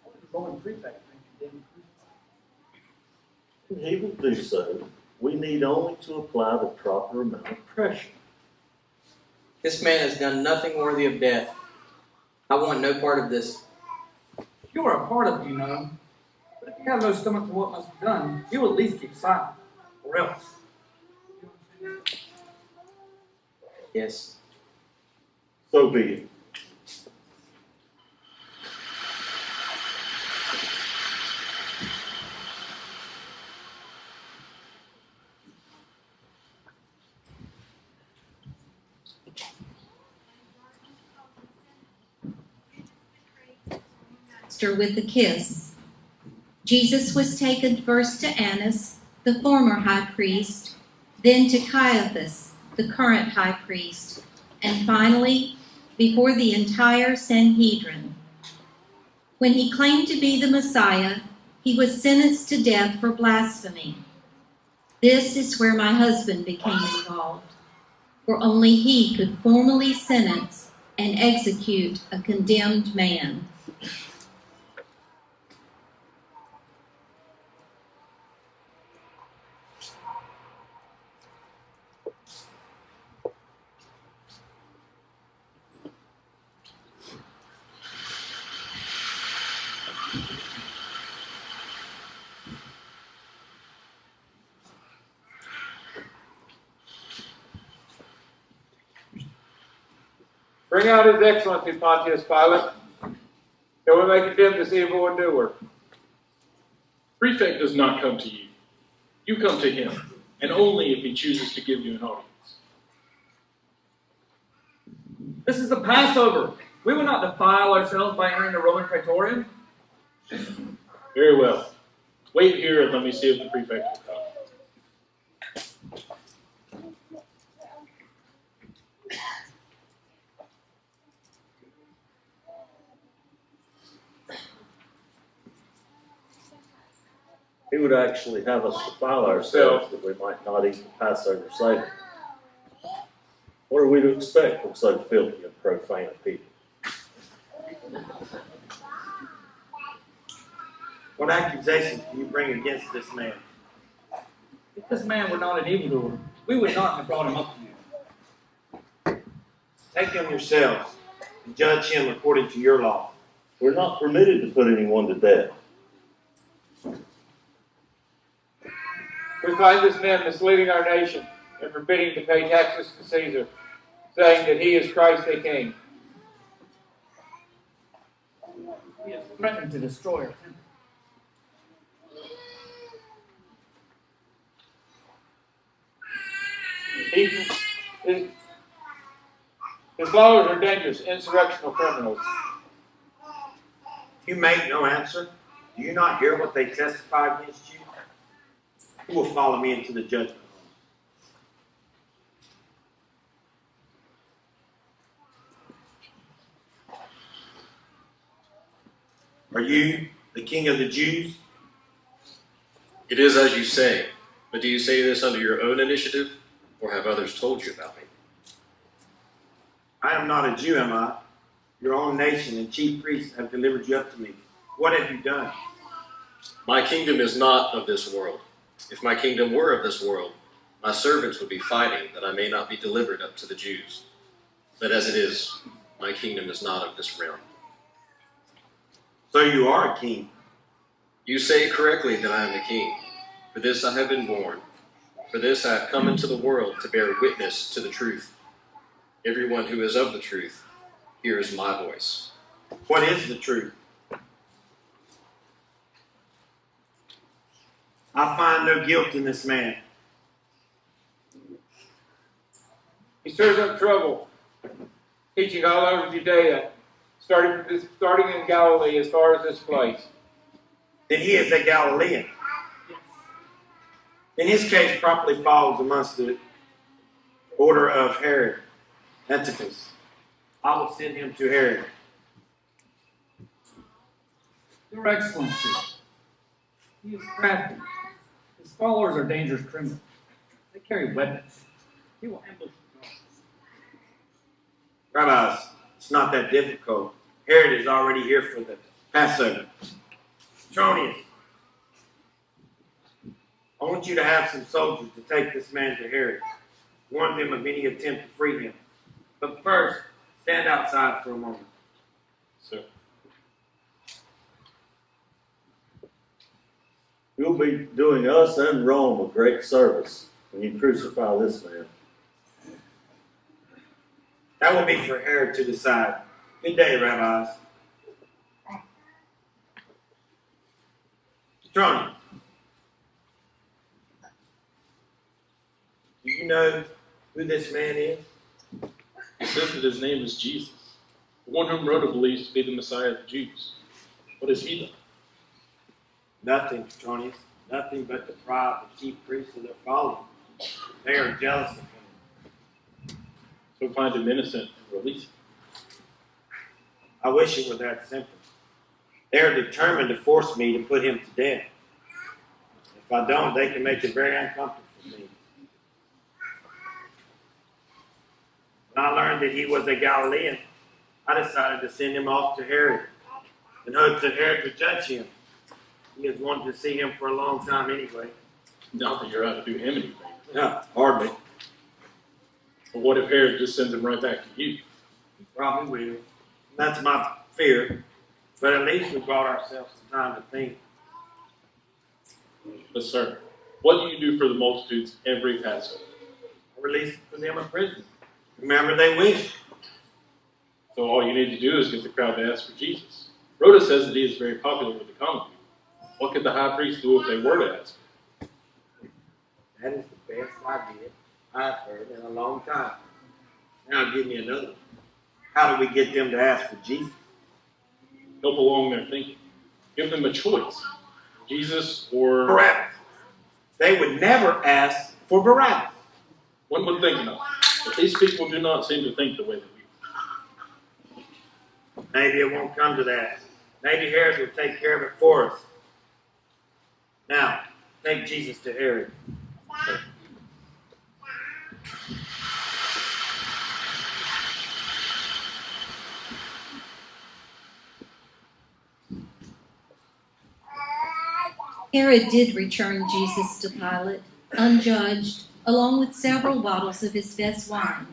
What did the Roman prefect think of them? And he will do so. We need only to apply the proper amount of pressure. This man has done nothing worthy of death. I want no part of this. You are a part of it, you know. But if you have no stomach for what must be done, you will at least keep silent. Or else. Yes. So be it. With a kiss. Jesus was taken first to Annas, the former high priest, then to Caiaphas, the current high priest, and finally before the entire Sanhedrin. When he claimed to be the Messiah, he was sentenced to death for blasphemy. This is where my husband became involved, for only he could formally sentence and execute a condemned man. Bring out his excellency, Pontius Pilate. That we may condemn this evil and doer. Prefect does not come to you. You come to him, and only if he chooses to give you an audience. This is the Passover. We will not defile ourselves by entering the Roman Praetorium. Very well. Wait here and let me see if the prefect will come. He would actually have us defile ourselves that we might not eat the Passover Seder. What are we to expect from so filthy and profane a people? What accusations do you bring against this man? If this man were not an evildoer, we would not have brought him up to you. Take him yourselves and judge him according to your law. We're not permitted to put anyone to death. We find this man misleading our nation and forbidding to pay taxes to Caesar, saying that he is Christ the King. He has threatened to destroy our temple. His followers are dangerous, insurrectional criminals. You make no answer. Do you not hear what they testify against you? Who will follow me into the judgment? Are you the king of the Jews? It is as you say, but do you say this under your own initiative, or have others told you about me? I am not a Jew, am I? Your own nation and chief priests have delivered you up to me. What have you done? My kingdom is not of this world. If my kingdom were of this world, my servants would be fighting that I may not be delivered up to the Jews. But as it is, my kingdom is not of this realm. So you are a king. You say correctly that I am a king. For this I have been born. For this I have come into the world to bear witness to the truth. Everyone who is of the truth hears my voice. What is the truth? I find no guilt in this man. He stirs up trouble, teaching all over Judea, starting in Galilee as far as this place. Then he is a Galilean. In his case, properly falls amongst the order of Herod Antipas. I will send him to Herod. Your Excellency, he is crafty. His followers are dangerous criminals. They carry weapons. He will ambush the guards. Rabbis, it's not that difficult. Herod is already here for the Passover. Petronius, I want you to have some soldiers to take this man to Herod. Warn them of any attempt to free him. But first, stand outside for a moment. Sir. You'll be doing us and Rome a great service when you crucify this man. That will be for Herod to decide. Good day, rabbis. Petronius, do you know who this man is? He says that his name is Jesus. The one whom Rhoda believes to be the Messiah of the Jews. What has he done? Nothing, Petronius. Nothing but deprive the chief priests of their following. They are jealous of him. So find him innocent and release him. I wish it were that simple. They are determined to force me to put him to death. If I don't, they can make it very uncomfortable for me. When I learned that he was a Galilean, I decided to send him off to Herod in hopes that Herod would judge him. He has wanted to see him for a long time anyway. Not that you're out to do him any favor. No, hardly. But what if Herod just sends him right back to you? He probably will. That's my fear. But at least we brought ourselves some time to think. But sir, what do you do for the multitudes every Passover? I release for them a prison. Remember, they wish. So all you need to do is get the crowd to ask for Jesus. Rhoda says that he is very popular with the common people. What could the high priest do if they were to ask him? That is the best idea I've heard in a long time. Now give me another one. How do we get them to ask for Jesus? Help along their thinking. Give them a choice. Jesus or Barabbas. They would never ask for Barabbas. One would think not. But these people do not seem to think the way that we do. Maybe it won't come to that. Maybe Herod will take care of it for us. Now, take Jesus to Herod. Herod did return Jesus to Pilate, unjudged, along with several bottles of his best wine,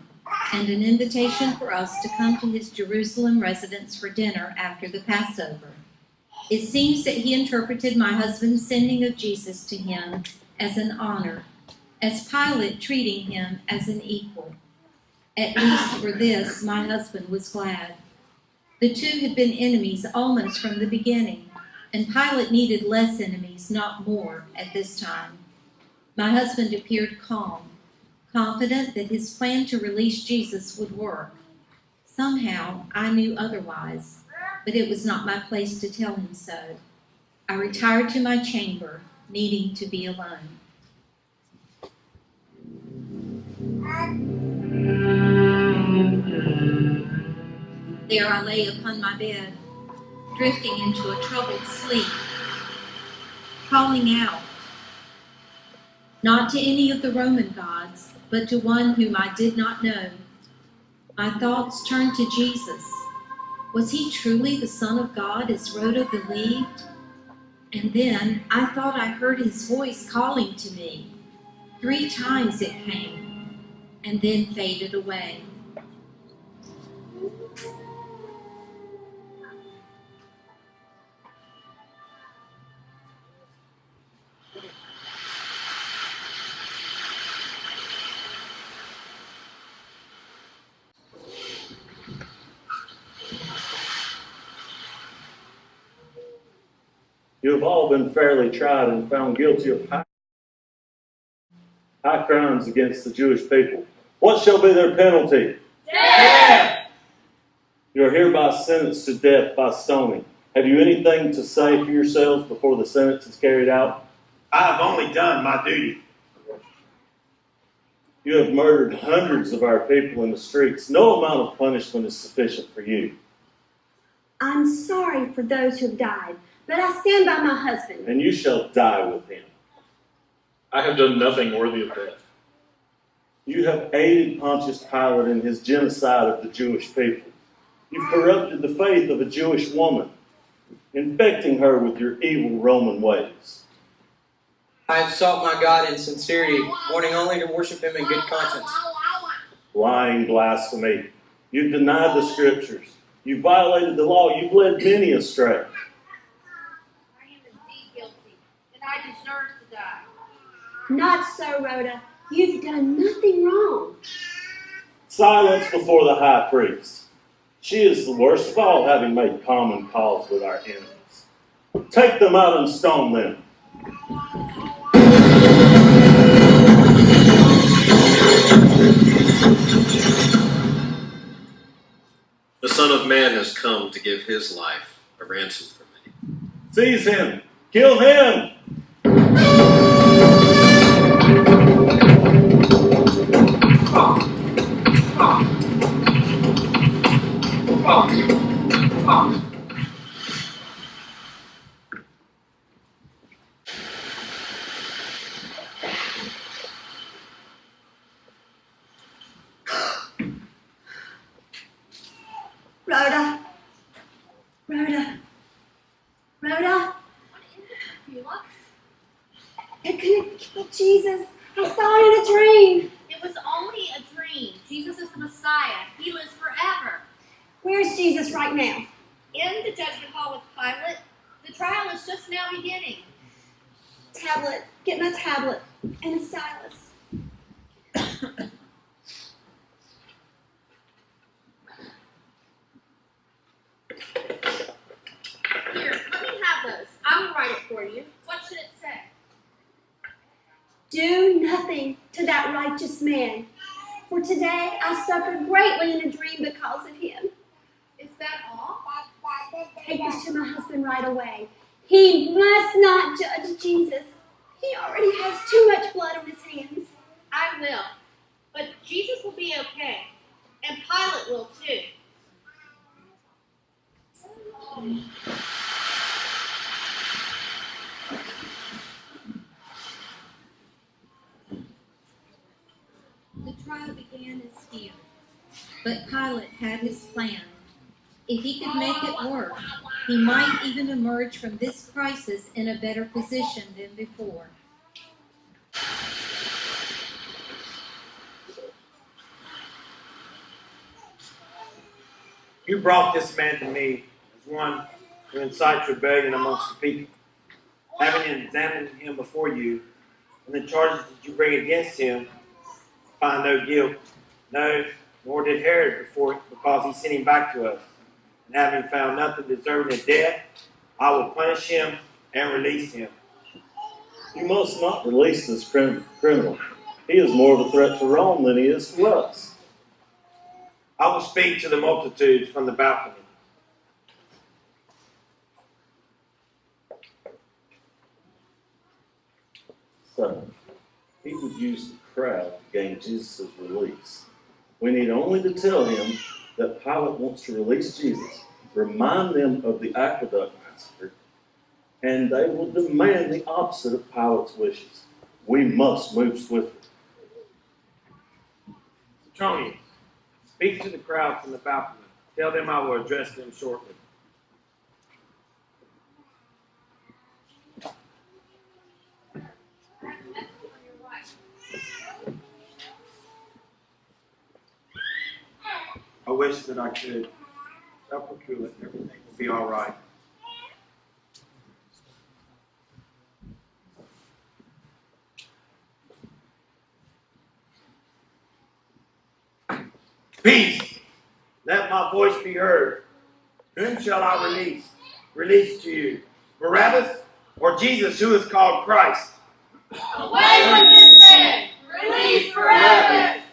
and an invitation for us to come to his Jerusalem residence for dinner after the Passover. It seems that he interpreted my husband's sending of Jesus to him as an honor, as Pilate treating him as an equal. At least for this, my husband was glad. The two had been enemies almost from the beginning, and Pilate needed less enemies, not more, at this time. My husband appeared calm, confident that his plan to release Jesus would work. Somehow, I knew otherwise, but it was not my place to tell him so. I retired to my chamber, needing to be alone. There I lay upon my bed, drifting into a troubled sleep, calling out, not to any of the Roman gods, but to one whom I did not know. My thoughts turned to Jesus. Was he truly the Son of God, as Rhoda believed? And then I thought I heard his voice calling to me. 3 times it came, and then faded away. You have all been fairly tried and found guilty of high crimes against the Jewish people. What shall be their penalty? Death! You are hereby sentenced to death by stoning. Have you anything to say for yourselves before the sentence is carried out? I have only done my duty. You have murdered hundreds of our people in the streets. No amount of punishment is sufficient for you. I'm sorry for those who have died, but I stand by my husband. And you shall die with him. I have done nothing worthy of death. You have aided Pontius Pilate in his genocide of the Jewish people. You've corrupted the faith of a Jewish woman, infecting her with your evil Roman ways. I have sought my God in sincerity, wanting only to worship him in good conscience. Lying blasphemy. You've denied the scriptures. You've violated the law. You've led many astray. I am indeed guilty, and I deserve to die. Not so, Rhoda. You've done nothing wrong. Silence before the high priest. She is the worst of all, having made common cause with our enemies. Take them out and stone them. The Son of Man has come to give his life a ransom for many. Seize him! Kill him! Rhoda. Rhoda. Rhoda. I couldn't kill Jesus. I saw it in a dream. It was only a dream. Jesus is the Messiah. He lives forever. Where's Jesus right now? In the judgment hall with Pilate. The trial is just now beginning. Tablet. Get my tablet and a stylus. Here, let me have those. I will write it for you. What should it say? Do nothing to that righteous man, for today I suffered greatly in a dream because of him. Is that all? Take this to my husband right away. He must not judge Jesus. He already has too much blood on his hands. I will. But Jesus will be okay. And Pilate will too. The trial began as fear, but Pilate had his plan. If he could make it work, he might even emerge from this crisis in a better position than before. You brought this man to me as one who incites rebellion amongst the people. Having examined him before you, and the charges that you bring against him, find no guilt. No, nor did Herod before, because he sent him back to us. And having found nothing deserving of death, I will punish him and release him. You must not release this criminal. He is more of a threat to Rome than he is to us. I will speak to the multitudes from the balcony. So, he would use the crowd to gain Jesus' release. We need only to tell him that Pilate wants to release Jesus, remind them of the aqueduct massacre, and they will demand the opposite of Pilate's wishes. We must move swiftly. Petronius, speak to the crowd from the balcony. Tell them I will address them shortly. I wish that I could self-procure it. Everything will be all right. Peace! Let my voice be heard. Whom shall I release? Release to you. Barabbas or Jesus, who is called Christ? Away with this man! Release Barabbas!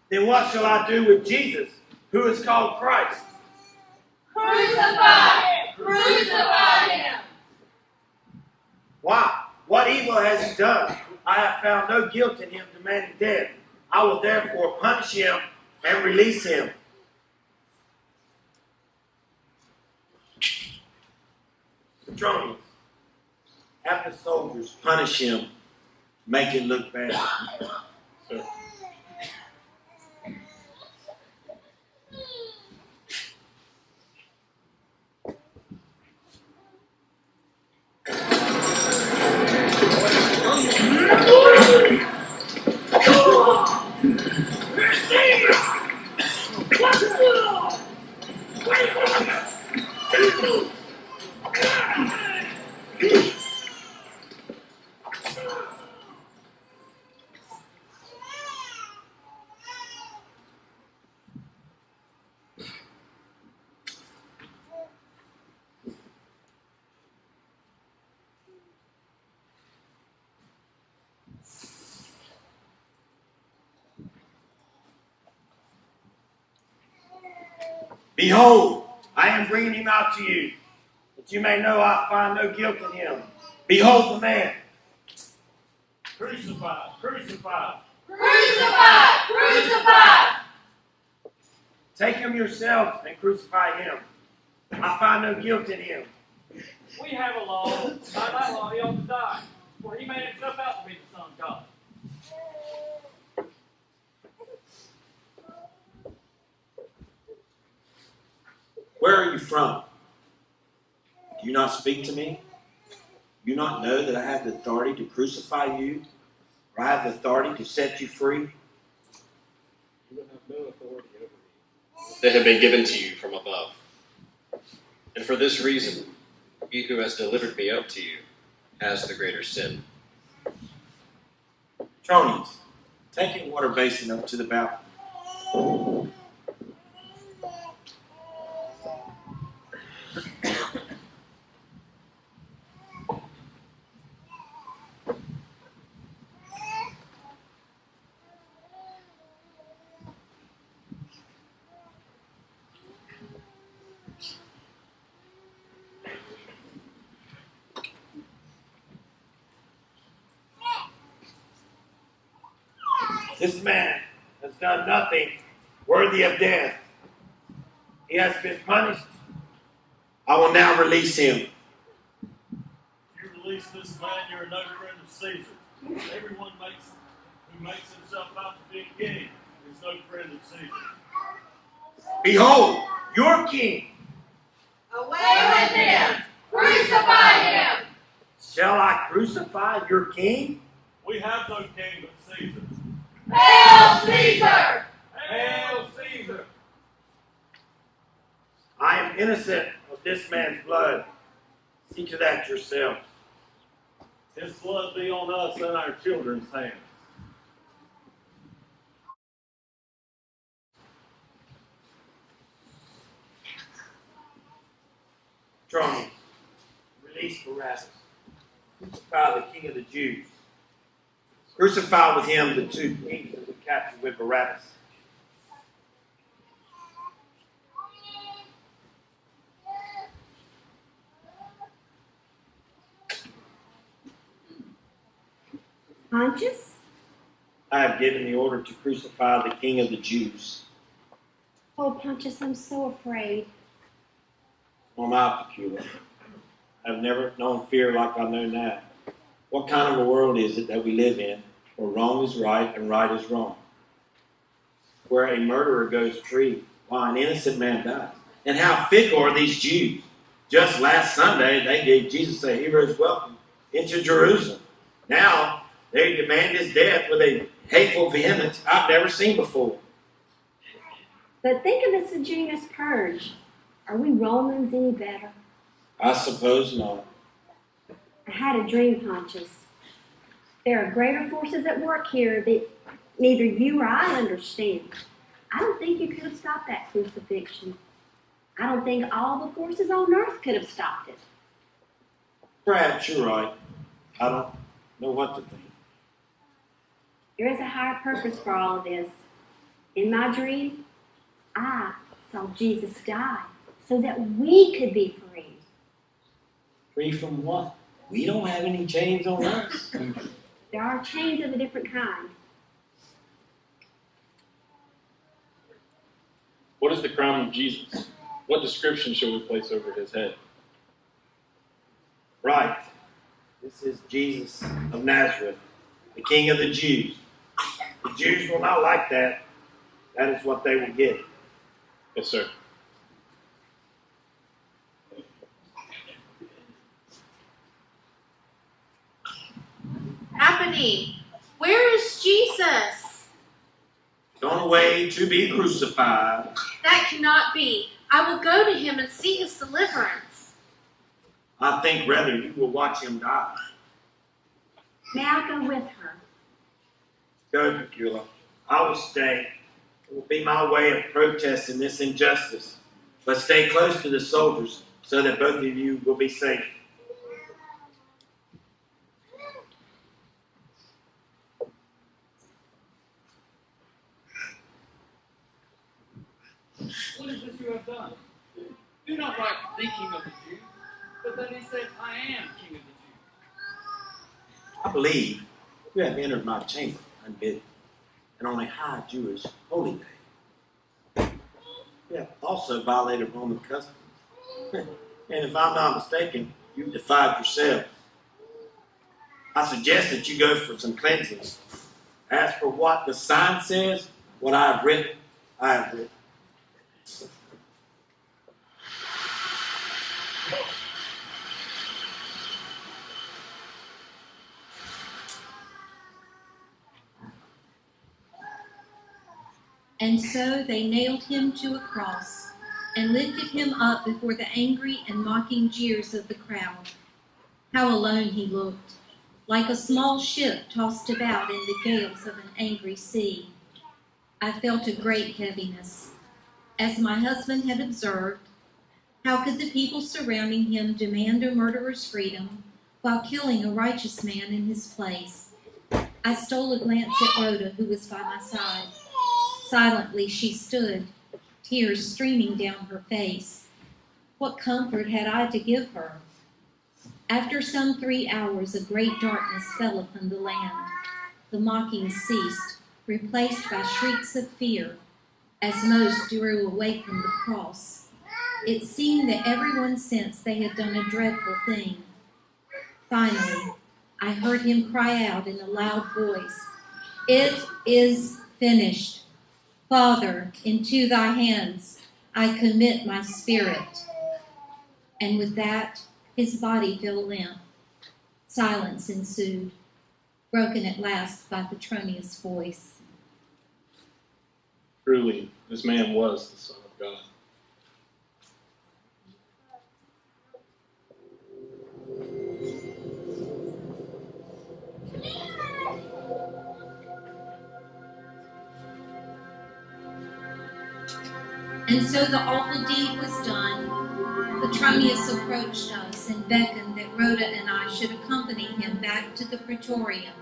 Then what shall I do with Jesus, who is called Christ? Crucify him! Crucify him! Why? What evil has he done? I have found no guilt in him demanding death. I will therefore punish him and release him. Petronius, have the soldiers punish him, make it look bad. Sir. Behold, I am bringing him out to you, that you may know I find no guilt in him. Behold the man. Crucify, crucify. Crucify! Crucify! Take him yourselves and crucify him. I find no guilt in him. We have a law. By that law, he ought to die, for he made himself out to be the Son of God. Where are you from? Do you not speak to me? Do you not know that I have the authority to crucify you? Or I have the authority to set you free? You will have no authority over me. They have been given to you from above. And for this reason, he who has delivered me up to you has the greater sin. Tronies, take your water basin up to the balcony. This man has done nothing worthy of death. He has been punished. I will now release him. If you release this man, you're no friend of Caesar. Everyone who makes himself out to be king is no friend of Caesar. Behold, your king. Away with him! Crucify him! Shall I crucify your king? We have no king but Caesar. Hail Caesar! Hail Caesar! I am innocent of this man's blood. See to that yourselves. His blood be on us and our children's hands. Trony, release Barabbas. Crucify the king of the Jews. Crucify with him the two kings that were captured with Barabbas. Pontius? I have given the order to crucify the king of the Jews. Oh, Pontius, I'm so afraid. On my peculiar. I've never known fear like I know now. What kind of a world is it that we live in, where wrong is right and right is wrong? Where a murderer goes free while an innocent man dies. And how fickle are these Jews? Just last Sunday, they gave Jesus a hero's welcome into Jerusalem. Now, they demand his death with a hateful vehemence I've never seen before. But think of the Sejanus Purge. Are we Romans any better? I suppose not. I had a dream, Pontius. There are greater forces at work here that neither you or I understand. I don't think you could have stopped that crucifixion. I don't think all the forces on earth could have stopped it. Perhaps you're right. I don't know what to think. There is a higher purpose for all of this. In my dream, I saw Jesus die so that we could be free. Free from what? We don't have any chains on us. There are chains of a different kind. What is the crown of Jesus? What description shall we place over his head? Right. This is Jesus of Nazareth, the King of the Jews. The Jews will not like that. That is what they will get. Yes, sir. Happening. Where is Jesus? Gone away to be crucified. That cannot be. I will go to him and see his deliverance. I think rather you will watch him die. May I go with her? Go, Pecula. I will stay. It will be my way of protesting this injustice. But stay close to the soldiers so that both of you will be safe. What is this you have done? done? Do not write the King of the Jews, but that he said, I am King of the Jews. I believe you have entered my chamber unbidden, and on a high Jewish holy day. You have also violated Roman customs. And if I'm not mistaken, you've defied yourselves. I suggest that you go for some cleansing. As for what the sign says, what I have written, I have written. And so they nailed him to a cross and lifted him up before the angry and mocking jeers of the crowd. How alone he looked, like a small ship tossed about in the gales of an angry sea. I felt a great heaviness. As my husband had observed, how could the people surrounding him demand a murderer's freedom while killing a righteous man in his place? I stole a glance at Rhoda, who was by my side. Silently she stood, tears streaming down her face. What comfort had I to give her? After some 3 hours, a great darkness fell upon the land. The mocking ceased, replaced by shrieks of fear, as most drew away from the cross. It seemed that everyone sensed they had done a dreadful thing. Finally, I heard him cry out in a loud voice, "It is finished. Father, into thy hands I commit my spirit." And with that, his body fell limp. Silence ensued, broken at last by Petronius' voice. Truly, this man was the Son of God. And so the awful deed was done. Petronius approached us and beckoned that Rhoda and I should accompany him back to the praetorium.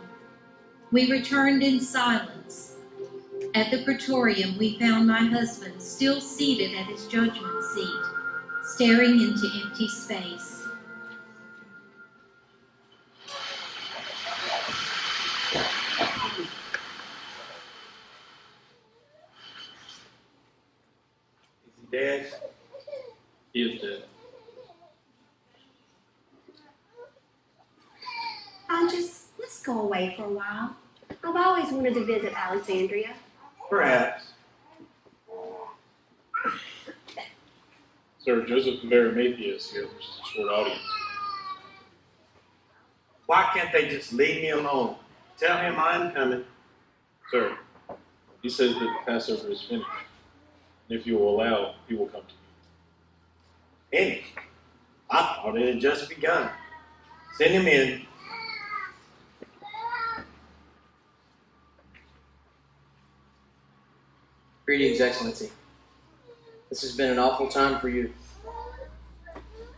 We returned in silence. At the praetorium, we found my husband still seated at his judgment seat, staring into empty space. Is he dead? He is dead. Let's go away for a while. I've always wanted to visit Alexandria. Perhaps. Sir, Joseph of Arimathea is here, which is a short audience. Why can't they just leave me alone? Tell him I'm coming. Sir, he says that the Passover is finished. And if you will allow, he will come to you. Finished? I thought it had just begun. Send him in. Greetings, Excellency. This has been an awful time for you.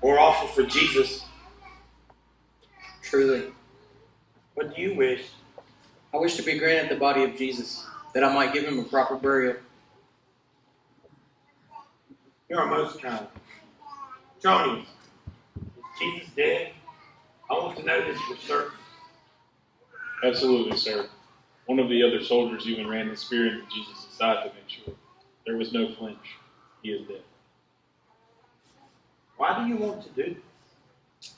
More awful for Jesus. Truly. What do you wish? I wish to be granted the body of Jesus, that I might give him a proper burial. You are most kind. Johnny, is Jesus dead? I want to know this for certain. Absolutely, sir. One of the other soldiers even ran the spear into Jesus' side to make sure. There was no flinch. He is dead. Why do you want to do this?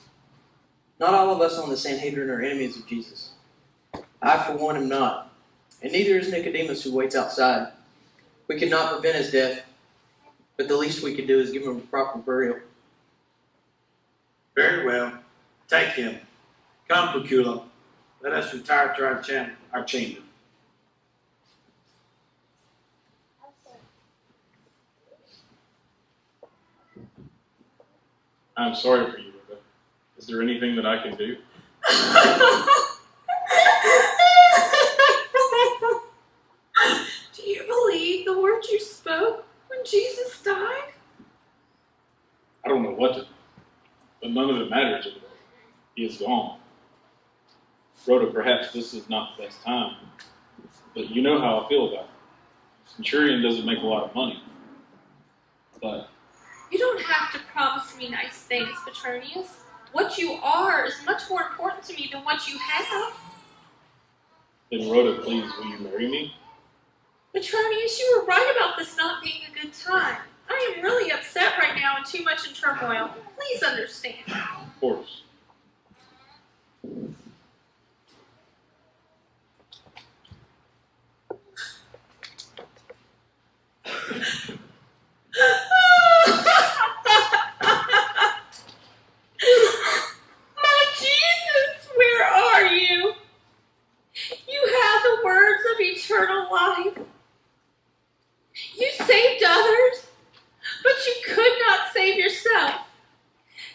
Not all of us on the Sanhedrin are enemies of Jesus. I, for one, am not. And neither is Nicodemus, who waits outside. We cannot prevent his death, but the least we can do is give him a proper burial. Very well. Take him. Come, Procula. Let us retire to our chamber. I'm sorry for you, Rebecca. Is there anything that I can do? Do you believe the words you spoke when Jesus died? I don't know what to do, but none of it matters anymore. He is gone. Rhoda, perhaps this is not the best time, but you know how I feel about it. Centurion doesn't make a lot of money, but You don't have to promise me nice things, Petronius. What you are is much more important to me than what you have. Then Rhoda, please, will you marry me? Petronius, you were right about this not being a good time. I am really upset right now and too much in turmoil. Please understand. Of course. My Jesus, where are you? You have the words of eternal life. You saved others, but you could not save yourself.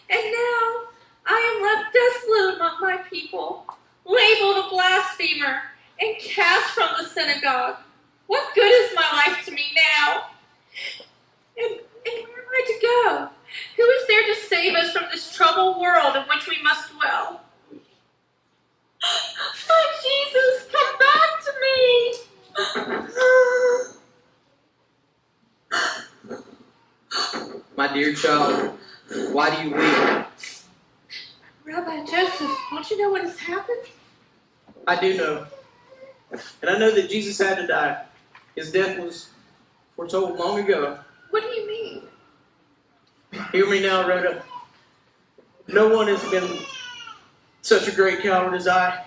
And now I am left desolate among my people, labeled a blasphemer, and cast from the synagogue. What good is my life to me now? And where am I to go? Who is there to save us from this troubled world in which we must dwell? My Jesus, come back to me! My dear child, why do you weep? Rabbi Joseph, don't you know what has happened? I do know. And I know that Jesus had to die. His death was foretold long ago. What do you mean? Hear me now, Rhoda. No one has been such a great coward as I.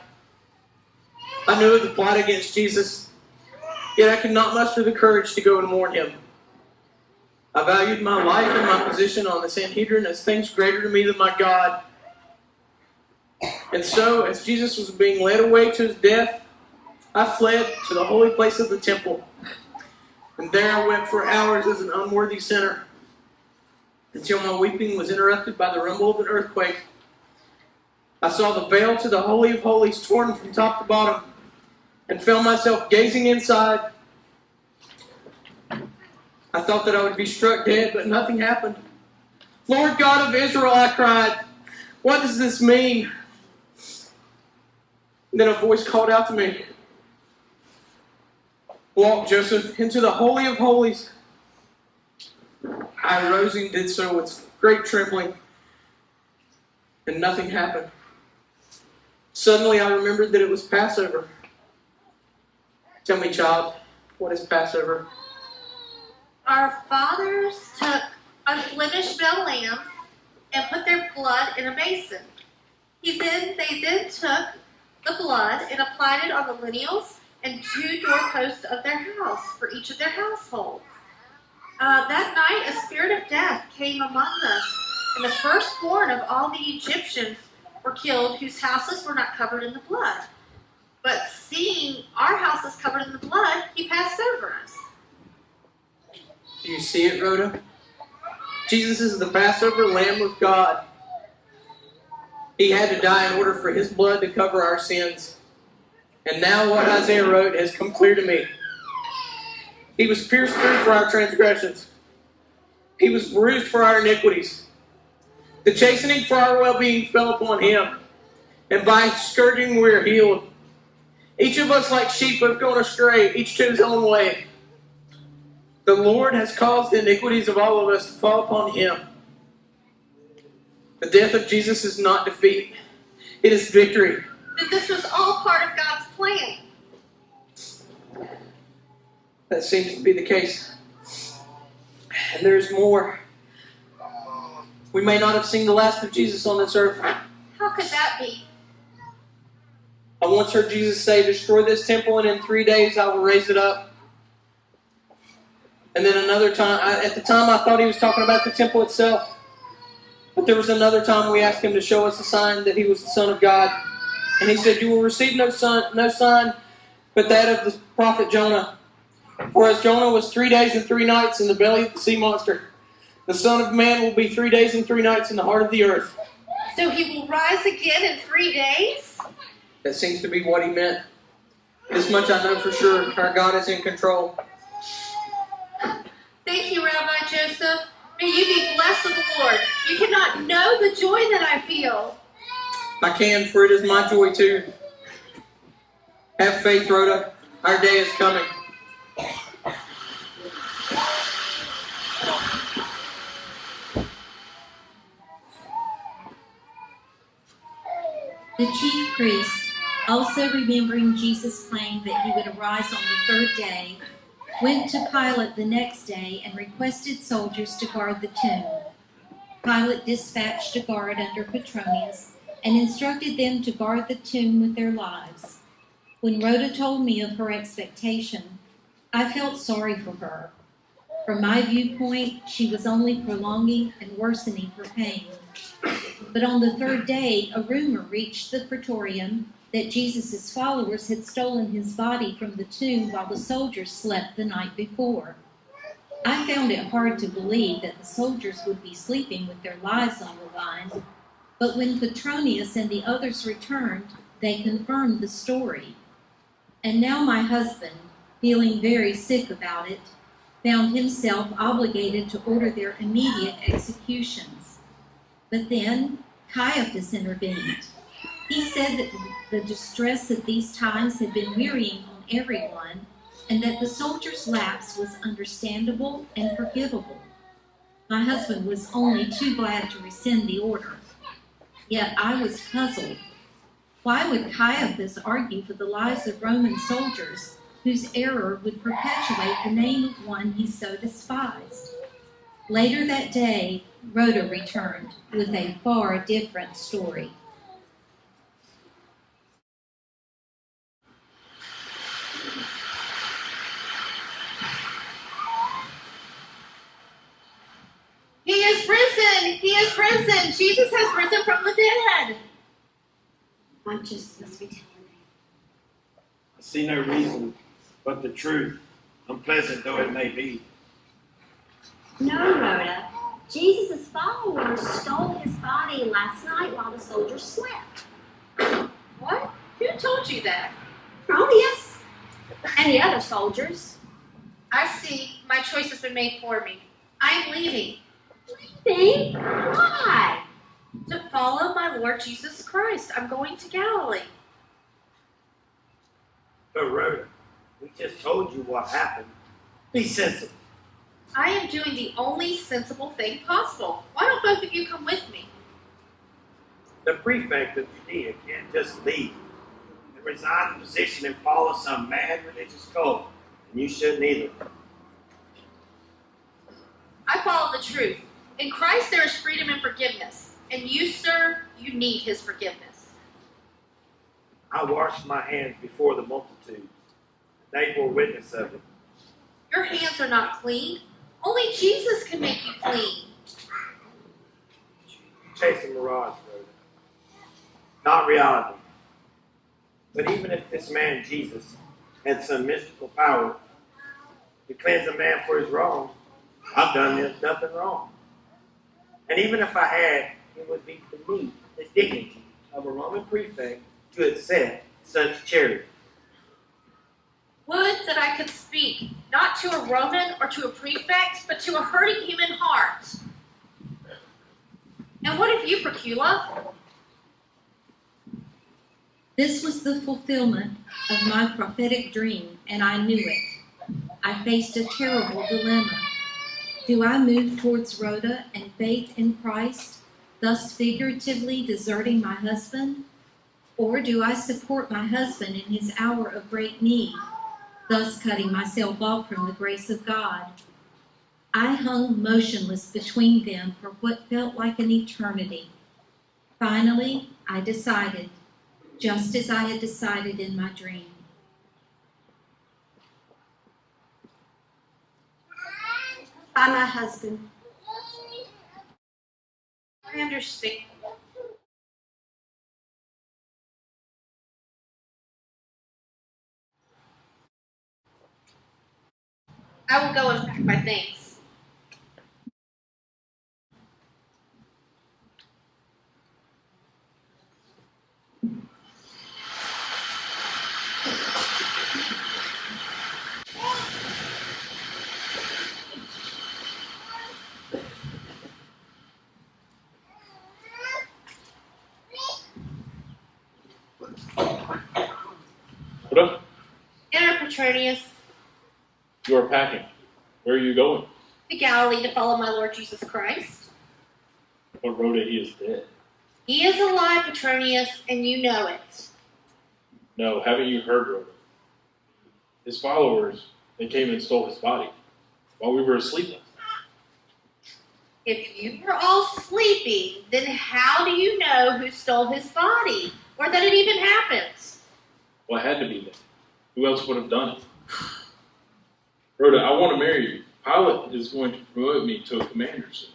I knew of the plot against Jesus, yet I could not muster the courage to go and warn him. I valued my life and my position on the Sanhedrin as things greater to me than my God. And so, as Jesus was being led away to his death, I fled to the holy place of the temple. And there I wept for hours as an unworthy sinner, until my weeping was interrupted by the rumble of an earthquake. I saw the veil to the Holy of Holies torn from top to bottom, and found myself gazing inside. I thought that I would be struck dead, but nothing happened. Lord God of Israel, I cried, what does this mean? And then a voice called out to me, walk, Joseph, into the Holy of Holies. I arose and did so with great trembling, and nothing happened. Suddenly I remembered that it was Passover. Tell me, child, what is Passover? Our fathers took unblemished male lambs and put their blood in a basin. They then took the blood and applied it on the linteals and 2 doorposts of their house for each of their households. That night a spirit of death came among us, and the firstborn of all the Egyptians were killed whose houses were not covered in the blood. But seeing our houses covered in the blood, he passed over us. Do you see it, Rhoda? Jesus is the Passover Lamb of God. He had to die in order for his blood to cover our sins. And now what Isaiah wrote has come clear to me. He was pierced through for our transgressions. He was bruised for our iniquities. The chastening for our well-being fell upon him, and by his scourging we are healed. Each of us like sheep have gone astray, each to his own way. The Lord has caused the iniquities of all of us to fall upon him. The death of Jesus is not defeat. It is victory. That this was all part of God's plan. That seems to be the case. And there's more. We may not have seen the last of Jesus on this earth. How could that be? I once heard Jesus say, destroy this temple and in 3 days I will raise it up. And then another time, at the time I thought he was talking about the temple itself. But there was another time we asked him to show us a sign that he was the Son of God. And he said, you will receive no sign but that of the prophet Jonah. For as Jonah was 3 days and 3 nights in the belly of the sea monster, the Son of Man will be 3 days and 3 nights in the heart of the earth. So he will rise again in 3 days? That seems to be what he meant. This much I know for sure. Our God is in control. Thank you, Rabbi Joseph. May you be blessed of the Lord. You cannot know the joy that I feel. I can, for it is my joy too. Have faith, Rhoda. Our day is coming. The chief priest, also remembering Jesus' claim that he would arise on the third day, went to Pilate the next day and requested soldiers to guard the tomb. Pilate dispatched a guard under Petronius and instructed them to guard the tomb with their lives. When Rhoda told me of her expectation, I felt sorry for her. From my viewpoint, she was only prolonging and worsening her pain. But on the third day, a rumor reached the praetorium that Jesus' followers had stolen his body from the tomb while the soldiers slept the night before. I found it hard to believe that the soldiers would be sleeping with their lives on the line, but when Petronius and the others returned, they confirmed the story. And now my husband, feeling very sick about it, found himself obligated to order their immediate executions. But then Caiaphas intervened. He said that the distress of these times had been wearying on everyone, and that the soldiers' lapse was understandable and forgivable. My husband was only too glad to rescind the order. Yet I was puzzled. Why would Caiaphas argue for the lives of Roman soldiers whose error would perpetuate the name of one he so despised? Later that day, Rhoda returned with a far different story. He is risen! He is risen! Jesus has risen from the dead! I'm just supposed to be telling you. I see no reason but the truth, unpleasant though it may be. No, Rhoda. Jesus' followers stole his body last night while the soldiers slept. What? Who told you that? Petronius and the other soldiers. I see. My choice has been made for me. I am leaving. Leaving? Why? To follow my Lord Jesus Christ. I'm going to Galilee. But Rhoda, we just told you what happened. Be sensible. I am doing the only sensible thing possible. Why don't both of you come with me? The prefect of Judea can't just leave and resign the position and follow some mad religious cult. And you shouldn't either. I follow the truth. In Christ there is freedom and forgiveness. And you, sir, you need his forgiveness. I washed my hands before the multitude. They bore witness of it. Your hands are not clean. Only Jesus can make you clean. Chasing mirage, Rhoda. Not reality. But even if this man, Jesus, had some mystical power to cleanse a man for his wrong, I've done nothing wrong. And even if I had, it would be beneath the dignity of a Roman prefect to accept such charity. Would that I could speak, not to a Roman or to a prefect, but to a hurting human heart. And what of you, Procula? This was the fulfillment of my prophetic dream, and I knew it. I faced a terrible dilemma. Do I move towards Rhoda and faith in Christ, thus figuratively deserting my husband? Or do I support my husband in his hour of great need, thus cutting myself off from the grace of God? I hung motionless between them for what felt like an eternity. Finally, I decided, just as I had decided in my dream. By my husband. I understand. I will go and pack my things. What up? Enter Petronius, You are packing. Where are you going? the Galilee, to follow my Lord Jesus Christ. But Rhoda, he is dead. He is alive, Petronius, and you know it. No, haven't you heard, Rhoda? His followers, they came and stole his body while we were asleep last night. If you were all sleeping, then how do you know who stole his body, or that it even happened? Well, it had to be them. Who else would have done it? Rhoda, I want to marry you. Pilate is going to promote me to a commander soon.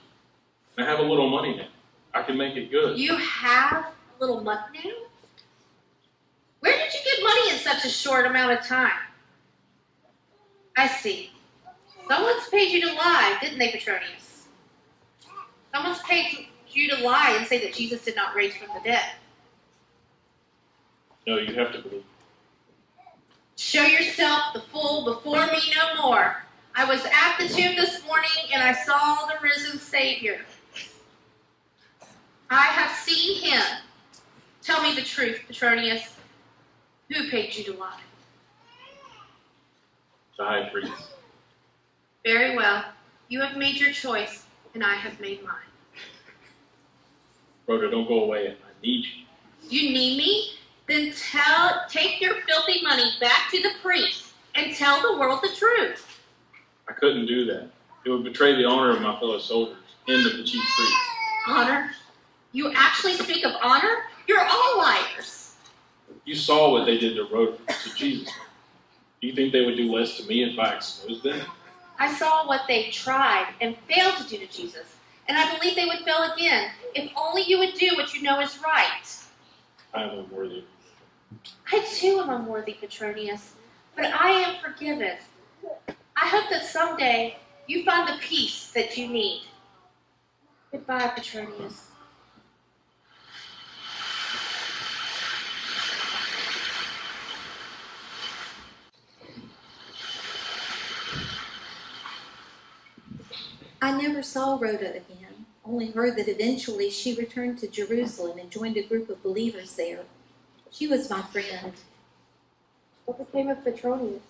And I have a little money now. I can make it good. You have a little money now? Where did you get money in such a short amount of time? I see. Someone's paid you to lie, didn't they, Petronius? Someone's paid you to lie and say that Jesus did not raise from the dead. No, you have to believe. Show yourself the fool before me no more. I was at the tomb this morning and I saw the risen Savior. I have seen him. Tell me the truth, Petronius. Who paid you to lie? The high priest. Very well. You have made your choice and I have made mine. Rhoda, don't go away. I need you. You need me? Then take your filthy money back to the priest and tell the world the truth. I couldn't do that. It would betray the honor of my fellow soldiers and of the chief priest. Honor? You actually speak of honor? You're all liars. You saw what they did to Rhoda, to Jesus. Do you think they would do less to me if I exposed them? I saw what they tried and failed to do to Jesus, and I believe they would fail again if only you would do what you know is right. I am unworthy. I too am unworthy, Petronius, but I am forgiven. I hope that someday you find the peace that you need. Goodbye, Petronius. I never saw Rhoda again, only heard that eventually she returned to Jerusalem and joined a group of believers there. She was my friend. What became of Petronius?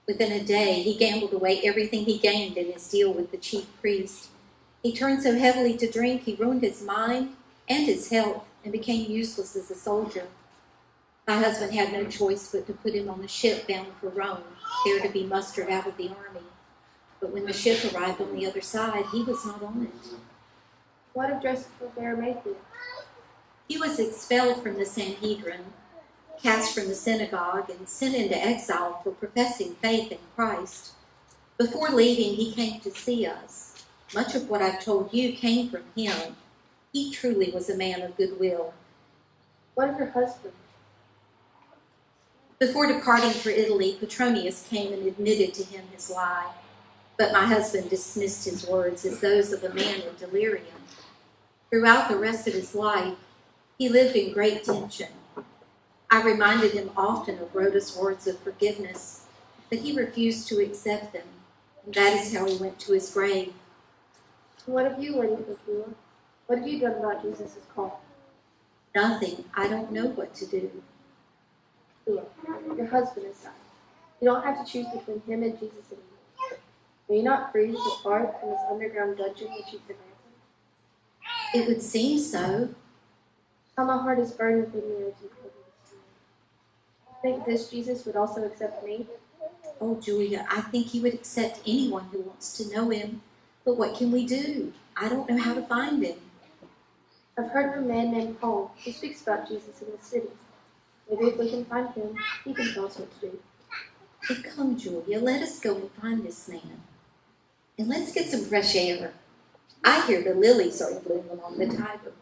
Within a day, he gambled away everything he gained in his deal with the chief priest. He turned so heavily to drink, he ruined his mind and his health and became useless as a soldier. My husband had no choice but to put him on the ship bound for Rome, there to be mustered out of the army. But when the ship arrived on the other side, he was not on it. What of Joseph of Arimathea? He was expelled from the Sanhedrin, cast from the synagogue, and sent into exile for professing faith in Christ. Before leaving, he came to see us. Much of what I've told you came from him. He truly was a man of goodwill. What of your husband? Before departing for Italy, Petronius came and admitted to him his lie. But my husband dismissed his words as those of a man in delirium. Throughout the rest of his life, he lived in great tension. I reminded him often of Rhoda's words of forgiveness, but he refused to accept them, and that is how he went to his grave. What have you learned, Aquila? What have you done about Jesus' call? Nothing. I don't know what to do. Aquila, your husband is dying. You don't have to choose between him and Jesus anymore. Are you not free to depart from this underground dungeon which you've been in? It would seem so. How my heart is burdened within me as you put this to me. Think this Jesus would also accept me? Oh, Julia, I think he would accept anyone who wants to know him. But what can we do? I don't know how to find him. I've heard of a man named Paul who speaks about Jesus in the city. Maybe if we can find him, he can tell us what to do. Hey, come, Julia, let us go and find this man. And let's get some fresh air. I hear the lilies are blooming on the Tiber.